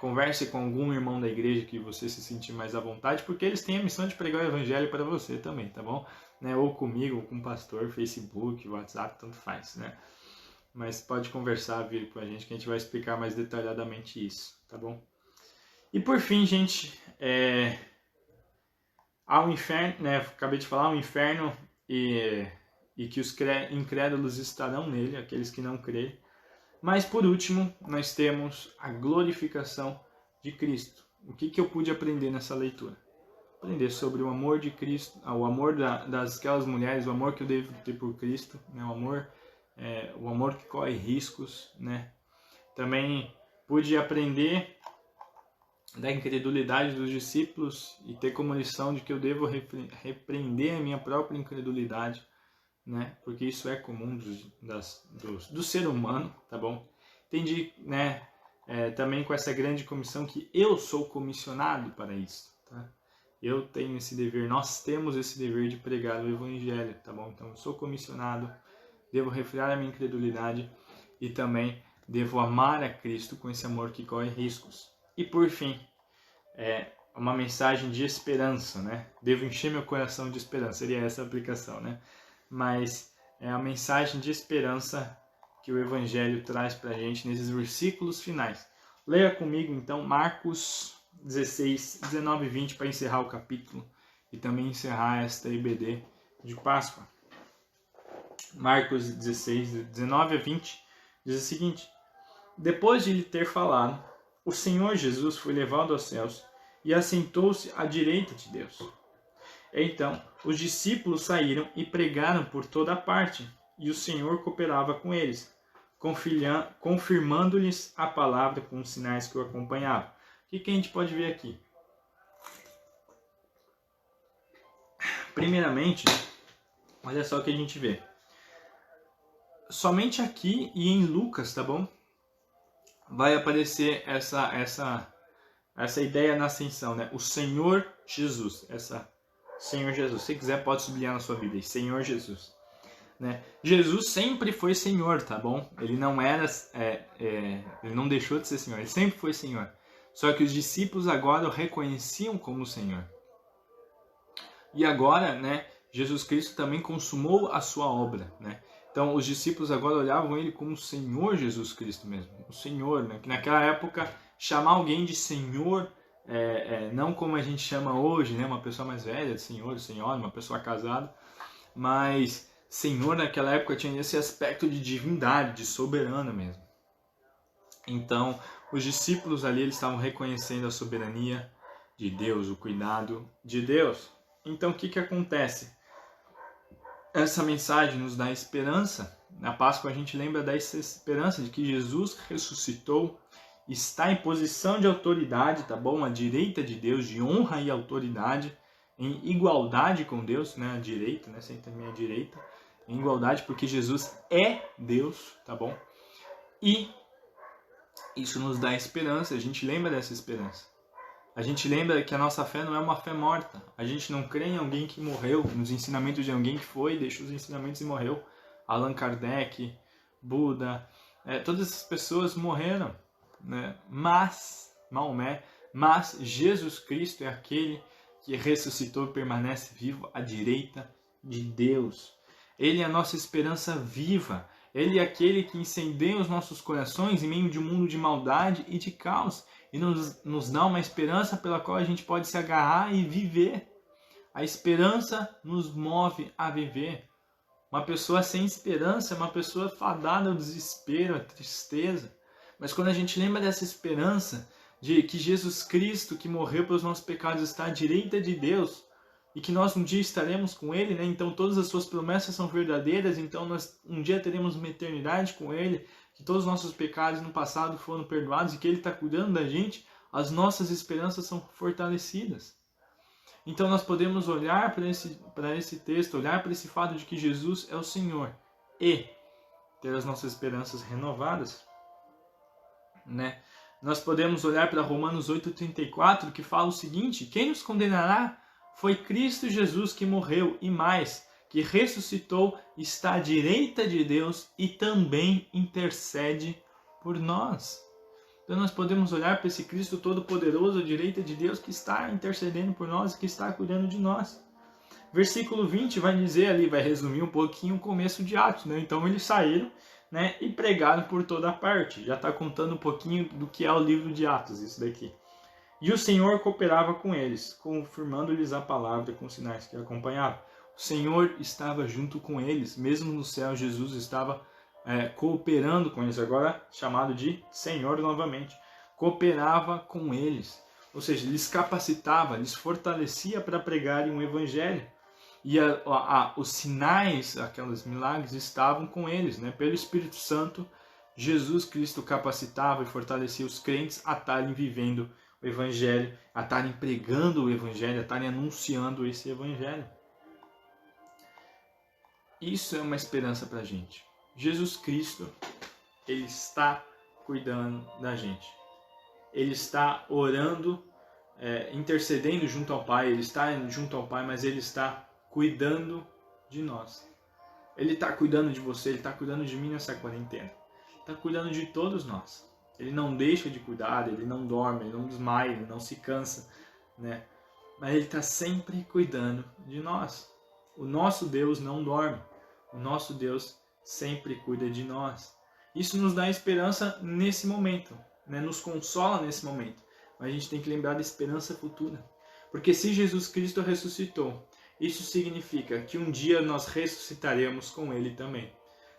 converse com algum irmão da igreja que você se sentir mais à vontade, porque eles têm a missão de pregar o evangelho para você também, tá bom? Né? Ou comigo, ou com o pastor, Facebook, WhatsApp, tanto faz, né? Mas pode conversar, vir com a gente, que a gente vai explicar mais detalhadamente isso, tá bom? E por fim, gente, há um inferno, né? Acabei de falar, um inferno e que os incrédulos estarão nele, aqueles que não creem. Mas por último, nós temos a glorificação de Cristo. O que eu pude aprender nessa leitura? Aprender sobre o amor de Cristo, o amor daquelas mulheres, o amor que eu devo ter por Cristo, né? O amor que corre riscos, né? Também pude aprender da incredulidade dos discípulos e ter como lição de que eu devo repreender a minha própria incredulidade, né? Porque isso é comum do ser humano, tá bom? Entendi, né? Também com essa grande comissão que eu sou comissionado para isso, tá? Eu tenho esse dever, nós temos esse dever de pregar o evangelho, tá bom? Então eu sou comissionado, devo refrear a minha incredulidade e também devo amar a Cristo com esse amor que corre riscos. E por fim, uma mensagem de esperança, né? Devo encher meu coração de esperança, seria essa a aplicação, né? Mas é a mensagem de esperança que o Evangelho traz para a gente nesses versículos finais. Leia comigo então Marcos 16, 19 e 20 para encerrar o capítulo e também encerrar esta IBD de Páscoa. Marcos 16, 19 a 20 diz o seguinte: depois de lhe ter falado, o Senhor Jesus foi levado aos céus e assentou-se à direita de Deus. Então, os discípulos saíram e pregaram por toda a parte, e o Senhor cooperava com eles, confirmando-lhes a palavra com os sinais que o acompanhavam. O que a gente pode ver aqui? Primeiramente, olha só o que a gente vê. Somente aqui e em Lucas, tá bom? Vai aparecer essa ideia na ascensão, né? O Senhor Jesus, Senhor Jesus. Se quiser pode sublinhar na sua Bíblia, Senhor Jesus, né? Jesus sempre foi Senhor, tá bom? Ele não era, ele não deixou de ser Senhor, ele sempre foi Senhor. Só que os discípulos agora o reconheciam como Senhor, E agora, né, Jesus Cristo também consumou a sua obra, né? Então os discípulos agora olhavam ele como o Senhor Jesus Cristo mesmo, o Senhor, né? Que naquela época chamar alguém de Senhor, não como a gente chama hoje, né? Uma pessoa mais velha, de Senhor, Senhora, uma pessoa casada, mas Senhor naquela época tinha esse aspecto de divindade, de soberano mesmo. Então os discípulos ali eles estavam reconhecendo a soberania de Deus, o cuidado de Deus. Então o que acontece? Essa mensagem nos dá esperança. Na Páscoa a gente lembra dessa esperança de que Jesus ressuscitou, está em posição de autoridade, tá bom? À direita de Deus, de honra e autoridade, em igualdade com Deus, né? A direita, né? Sempre também a direita, em igualdade, porque Jesus é Deus, tá bom? E isso nos dá esperança, a gente lembra dessa esperança. A gente lembra que a nossa fé não é uma fé morta. A gente não crê em alguém que morreu, nos ensinamentos de alguém que foi, deixou os ensinamentos e morreu. Allan Kardec, Buda, todas essas pessoas morreram, né? Mas Jesus Cristo é aquele que ressuscitou e permanece vivo à direita de Deus. Ele é a nossa esperança viva. Ele é aquele que incendeia os nossos corações em meio de um mundo de maldade e de caos. E nos dá uma esperança pela qual a gente pode se agarrar e viver. A esperança nos move a viver. Uma pessoa sem esperança é uma pessoa fadada ao desespero, à tristeza. Mas quando a gente lembra dessa esperança de que Jesus Cristo, que morreu pelos nossos pecados, está à direita de Deus, e que nós um dia estaremos com Ele, né? Então todas as suas promessas são verdadeiras, então nós um dia teremos uma eternidade com Ele, que todos os nossos pecados no passado foram perdoados e que Ele está cuidando da gente, as nossas esperanças são fortalecidas. Então nós podemos olhar para esse texto, olhar para esse fato de que Jesus é o Senhor e ter as nossas esperanças renovadas, né? Nós podemos olhar para Romanos 8,34, que fala o seguinte: quem nos condenará? Foi Cristo Jesus que morreu e mais, que ressuscitou, está à direita de Deus e também intercede por nós. Então nós podemos olhar para esse Cristo Todo-Poderoso à direita de Deus que está intercedendo por nós e que está cuidando de nós. Versículo 20 vai dizer ali, vai resumir um pouquinho o começo de Atos, né? Então eles saíram, né, e pregaram por toda parte. Já está contando um pouquinho do que é o livro de Atos, isso daqui. E o Senhor cooperava com eles, confirmando-lhes a palavra com os sinais que acompanhavam. O Senhor estava junto com eles, mesmo no céu, Jesus estava cooperando com eles, agora chamado de Senhor novamente. Cooperava com eles, ou seja, lhes capacitava, lhes fortalecia para pregarem o Evangelho. E os sinais, aqueles milagres estavam com eles, né? Pelo Espírito Santo, Jesus Cristo capacitava e fortalecia os crentes a estarem vivendo o Evangelho, a estarem pregando o Evangelho, a estarem anunciando esse Evangelho. Isso é uma esperança para a gente. Jesus Cristo, Ele está cuidando da gente. Ele está orando, intercedendo junto ao Pai, Ele está junto ao Pai, mas Ele está cuidando de nós. Ele está cuidando de você, Ele está cuidando de mim nessa quarentena. Ele está cuidando de todos nós. Ele não deixa de cuidar, Ele não dorme, Ele não desmaia, Ele não se cansa, né? Mas Ele está sempre cuidando de nós. O nosso Deus não dorme. O nosso Deus sempre cuida de nós. Isso nos dá esperança nesse momento, né? Nos consola nesse momento. Mas a gente tem que lembrar da esperança futura. Porque se Jesus Cristo ressuscitou, isso significa que um dia nós ressuscitaremos com Ele também.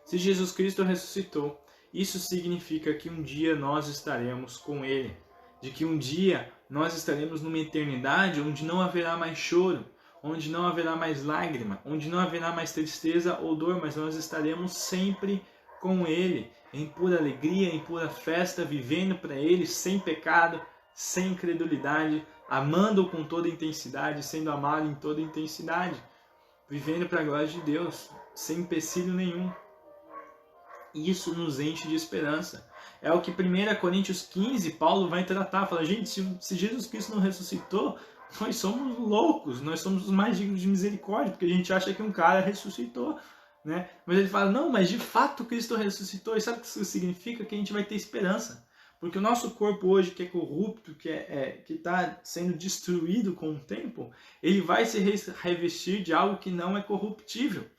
Se Jesus Cristo ressuscitou, isso significa que um dia nós estaremos com Ele. De que um dia nós estaremos numa eternidade onde não haverá mais choro, onde não haverá mais lágrima, onde não haverá mais tristeza ou dor, mas nós estaremos sempre com Ele, em pura alegria, em pura festa, vivendo para Ele, sem pecado, sem incredulidade, amando com toda intensidade, sendo amado em toda intensidade, vivendo para a glória de Deus, sem empecilho nenhum. Isso nos enche de esperança. É o que 1 Coríntios 15, Paulo vai tratar. Fala, gente, se Jesus Cristo não ressuscitou, nós somos loucos, nós somos os mais dignos de misericórdia, porque a gente acha que um cara ressuscitou, né? Mas ele fala, não, mas de fato Cristo ressuscitou. E sabe o que isso significa? Que a gente vai ter esperança. Porque o nosso corpo hoje, que é corrupto, que está sendo destruído com o tempo, ele vai se revestir de algo que não é corruptível.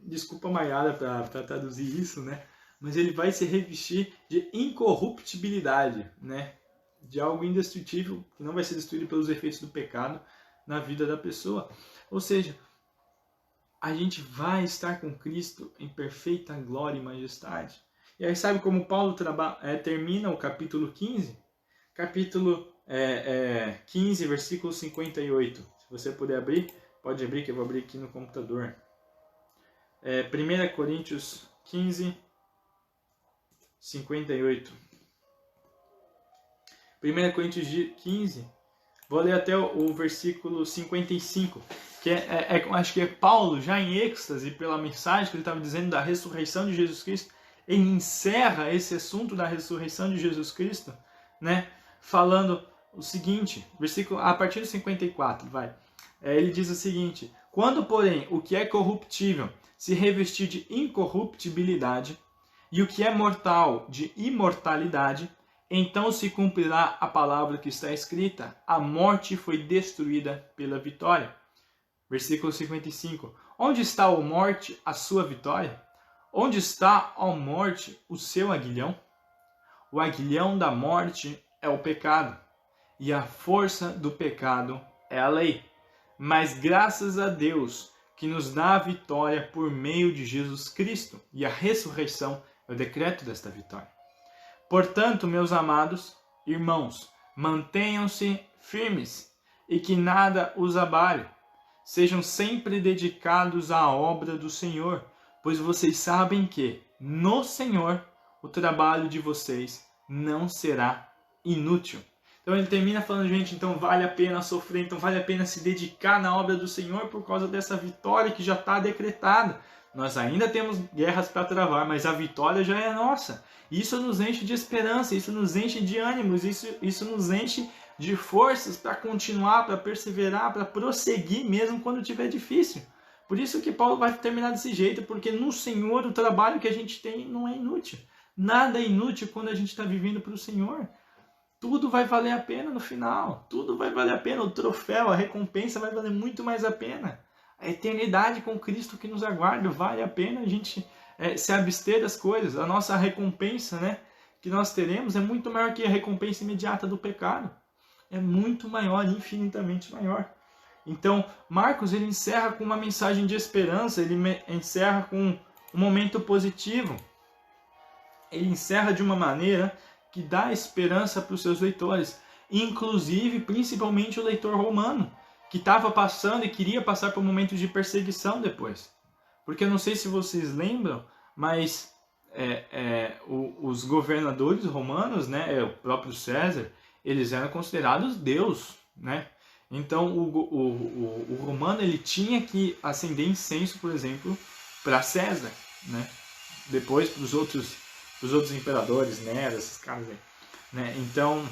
Desculpa, Maiara, para traduzir isso, né? Mas ele vai se revestir de incorruptibilidade, né? De algo indestrutível, que não vai ser destruído pelos efeitos do pecado na vida da pessoa. Ou seja, a gente vai estar com Cristo em perfeita glória e majestade. E aí sabe como Paulo termina o capítulo 15? Capítulo 15, versículo 58. Se você puder abrir, pode abrir, que eu vou abrir aqui no computador. 1 Coríntios 15, 58. 1 Coríntios 15, vou ler até o versículo 55, que acho que é Paulo, já em êxtase pela mensagem que ele estava dizendo da ressurreição de Jesus Cristo. Ele encerra esse assunto da ressurreição de Jesus Cristo, né, falando o seguinte, versículo, a partir do 54, ele diz o seguinte: quando, porém, o que é corruptível se revestir de incorruptibilidade, e o que é mortal de imortalidade, então se cumprirá a palavra que está escrita: a morte foi destruída pela vitória. Versículo 55. Onde está, ó morte, a sua vitória? Onde está, ó morte, o seu aguilhão? O aguilhão da morte é o pecado, e a força do pecado é a lei. Mas graças a Deus, que nos dá a vitória por meio de Jesus Cristo, e a ressurreição é o decreto desta vitória. Portanto, meus amados irmãos, mantenham-se firmes, e que nada os abale. Sejam sempre dedicados à obra do Senhor, pois vocês sabem que, no Senhor, o trabalho de vocês não será inútil. Então ele termina falando, gente, então vale a pena sofrer, então vale a pena se dedicar na obra do Senhor por causa dessa vitória que já está decretada. Nós ainda temos guerras para travar, mas a vitória já é nossa. Isso nos enche de esperança, isso nos enche de ânimos, isso nos enche de forças para continuar, para perseverar, para prosseguir mesmo quando estiver difícil. Por isso que Paulo vai terminar desse jeito, porque no Senhor o trabalho que a gente tem não é inútil. Nada é inútil quando a gente está vivendo para o Senhor. Tudo vai valer a pena no final. Tudo vai valer a pena. O troféu, a recompensa vai valer muito mais a pena. A eternidade com Cristo que nos aguarda. Vale a pena a gente se abster das coisas. A nossa recompensa, né, que nós teremos é muito maior que a recompensa imediata do pecado. É muito maior, infinitamente maior. Então, Marcos ele encerra com uma mensagem de esperança, ele encerra com um momento positivo. Ele encerra de uma maneira que dá esperança para os seus leitores, inclusive, principalmente o leitor romano, que estava passando e queria passar por momentos de perseguição depois. Porque eu não sei se vocês lembram, mas os governadores romanos, né, o próprio César, eles eram considerados Deus, né? Então, o romano ele tinha que acender incenso, por exemplo, para César, né? Depois para os outros imperadores, né? Esses caras aí, né? Então,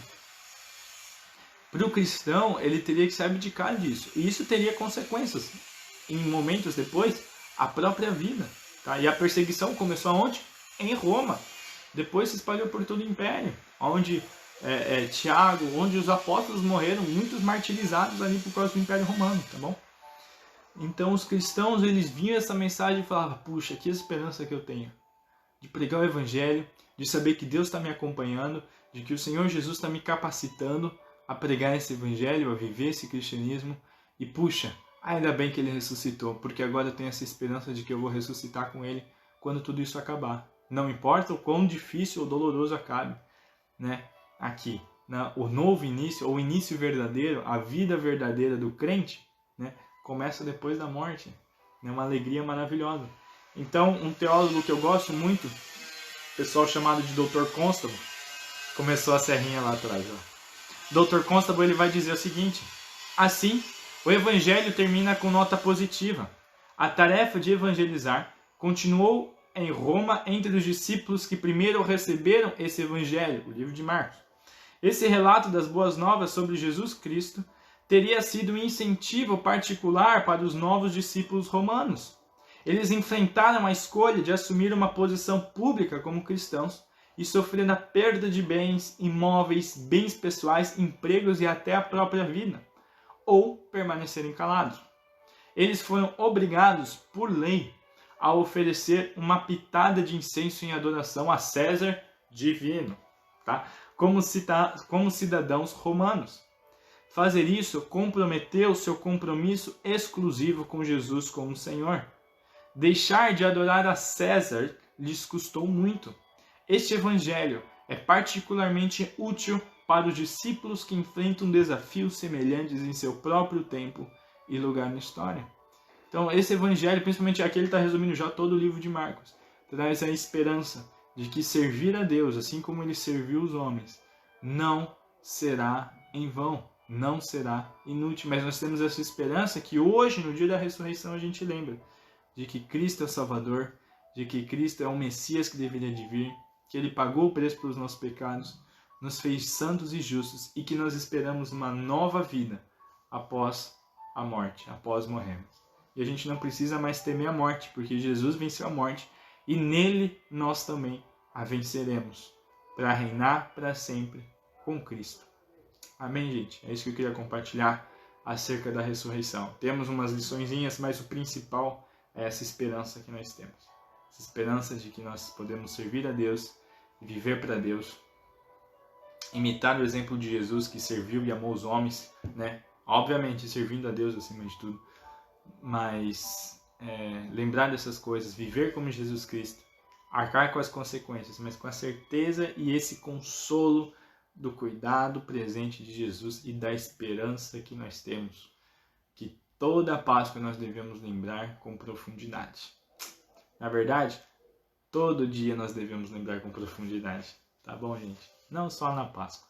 para o cristão, ele teria que se abdicar disso. E isso teria consequências. Em momentos depois, a própria vida. Tá? E a perseguição começou aonde? Em Roma. Depois se espalhou por todo o Império, onde Tiago, onde os apóstolos morreram, muitos martirizados ali por causa do Império Romano, tá bom? Então os cristãos, eles viam essa mensagem e falavam, puxa, que esperança que eu tenho de pregar o Evangelho, de saber que Deus está me acompanhando, de que o Senhor Jesus está me capacitando a pregar esse Evangelho, a viver esse cristianismo, e puxa, ainda bem que Ele ressuscitou, porque agora eu tenho essa esperança de que eu vou ressuscitar com Ele quando tudo isso acabar. Não importa o quão difícil ou doloroso acabe, né? Aqui, né? O novo início, ou o início verdadeiro, a vida verdadeira do crente, né? Começa depois da morte. É uma alegria maravilhosa. Então, um teólogo que eu gosto muito, pessoal chamado de Dr. Constable, começou a serrinha lá atrás. Ó. Dr. Constable ele vai dizer o seguinte: assim, o Evangelho termina com nota positiva. A tarefa de evangelizar continuou em Roma entre os discípulos que primeiro receberam esse Evangelho, o livro de Marcos. Esse relato das boas novas sobre Jesus Cristo teria sido um incentivo particular para os novos discípulos romanos. Eles enfrentaram a escolha de assumir uma posição pública como cristãos e sofrendo a perda de bens, imóveis, bens pessoais, empregos e até a própria vida, ou permanecerem calados. Eles foram obrigados, por lei, a oferecer uma pitada de incenso em adoração a César divino, tá? Como cidadãos romanos. Fazer isso comprometeu seu compromisso exclusivo com Jesus como Senhor. Deixar de adorar a César lhes custou muito. Este evangelho é particularmente útil para os discípulos que enfrentam desafios semelhantes em seu próprio tempo e lugar na história. Então, esse evangelho, principalmente aqui, ele está resumindo já todo o livro de Marcos, traz a esperança de que servir a Deus, assim como ele serviu os homens, não será em vão, não será inútil. Mas nós temos essa esperança que hoje, no dia da ressurreição, a gente lembra de que Cristo é o Salvador, de que Cristo é o Messias que deveria de vir, que ele pagou o preço pelos nossos pecados, nos fez santos e justos e que nós esperamos uma nova vida após a morte, após morrermos. E a gente não precisa mais temer a morte, porque Jesus venceu a morte e nele nós também a venceremos, para reinar para sempre com Cristo. Amém, gente? É isso que eu queria compartilhar acerca da ressurreição. Temos umas liçõezinhas, mas o principal é essa esperança que nós temos. Essa esperança de que nós podemos servir a Deus, viver para Deus, imitar o exemplo de Jesus que serviu e amou os homens, né? Obviamente servindo a Deus acima de tudo, mas lembrar dessas coisas, viver como Jesus Cristo, arcar com as consequências, mas com a certeza e esse consolo do cuidado presente de Jesus e da esperança que nós temos, que toda a Páscoa nós devemos lembrar com profundidade. Na verdade, todo dia nós devemos lembrar com profundidade, tá bom, gente? Não só na Páscoa,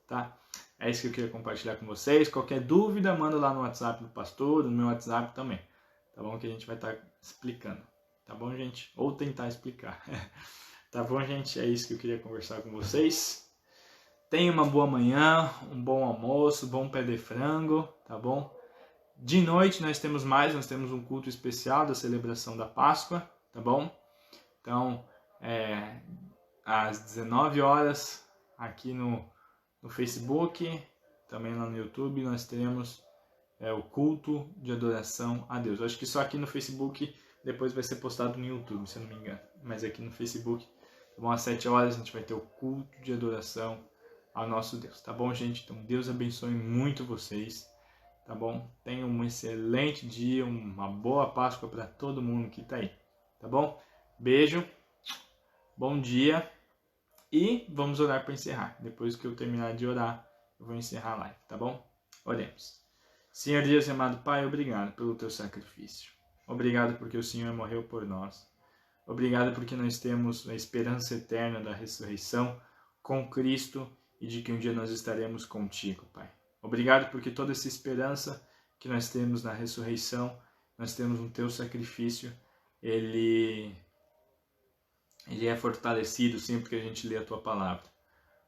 tá? É isso que eu queria compartilhar com vocês. Qualquer dúvida, manda lá no WhatsApp do pastor, no meu WhatsApp também, tá bom? Que a gente vai estar explicando, tá bom, gente? Ou tentar explicar. Tá bom, gente? É isso que eu queria conversar com vocês. Tenha uma boa manhã, um bom almoço, bom pé de frango, tá bom? De noite nós temos um culto especial da celebração da Páscoa, tá bom? Então, às 19 horas, aqui no Facebook, também lá no YouTube, nós teremos o culto de adoração a Deus. Eu acho que só aqui no Facebook, depois vai ser postado no YouTube, se eu não me engano. Mas aqui no Facebook, tá bom? Às 7 horas a gente vai ter o culto de adoração ao nosso Deus, tá bom, gente? Então, Deus abençoe muito vocês, tá bom? Tenham um excelente dia, uma boa Páscoa para todo mundo que tá aí, tá bom? Beijo, bom dia e vamos orar para encerrar. Depois que eu terminar de orar, eu vou encerrar a live, tá bom? Oremos. Senhor Deus e amado Pai, obrigado pelo teu sacrifício. Obrigado porque o Senhor morreu por nós. Obrigado porque nós temos a esperança eterna da ressurreição com Cristo e de que um dia nós estaremos contigo, Pai. Obrigado porque toda essa esperança que nós temos na ressurreição, nós temos no teu sacrifício, ele é fortalecido sempre que a gente lê a tua palavra.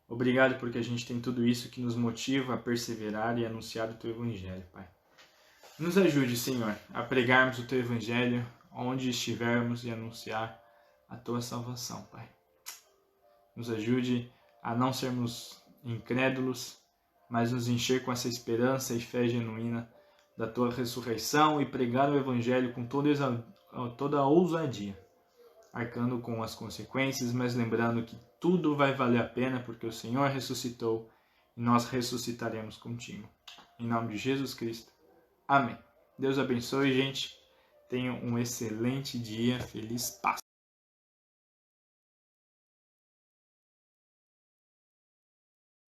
Obrigado porque a gente tem tudo isso que nos motiva a perseverar e anunciar o teu evangelho, Pai. Nos ajude, Senhor, a pregarmos o teu evangelho onde estivermos e anunciar a tua salvação, Pai. Nos ajude a não sermos incrédulos, mas nos encher com essa esperança e fé genuína da tua ressurreição e pregar o evangelho com toda a ousadia, arcando com as consequências, mas lembrando que tudo vai valer a pena porque o Senhor ressuscitou e nós ressuscitaremos contigo. Em nome de Jesus Cristo. Amém. Deus abençoe, gente. Tenham um excelente dia. Feliz Páscoa.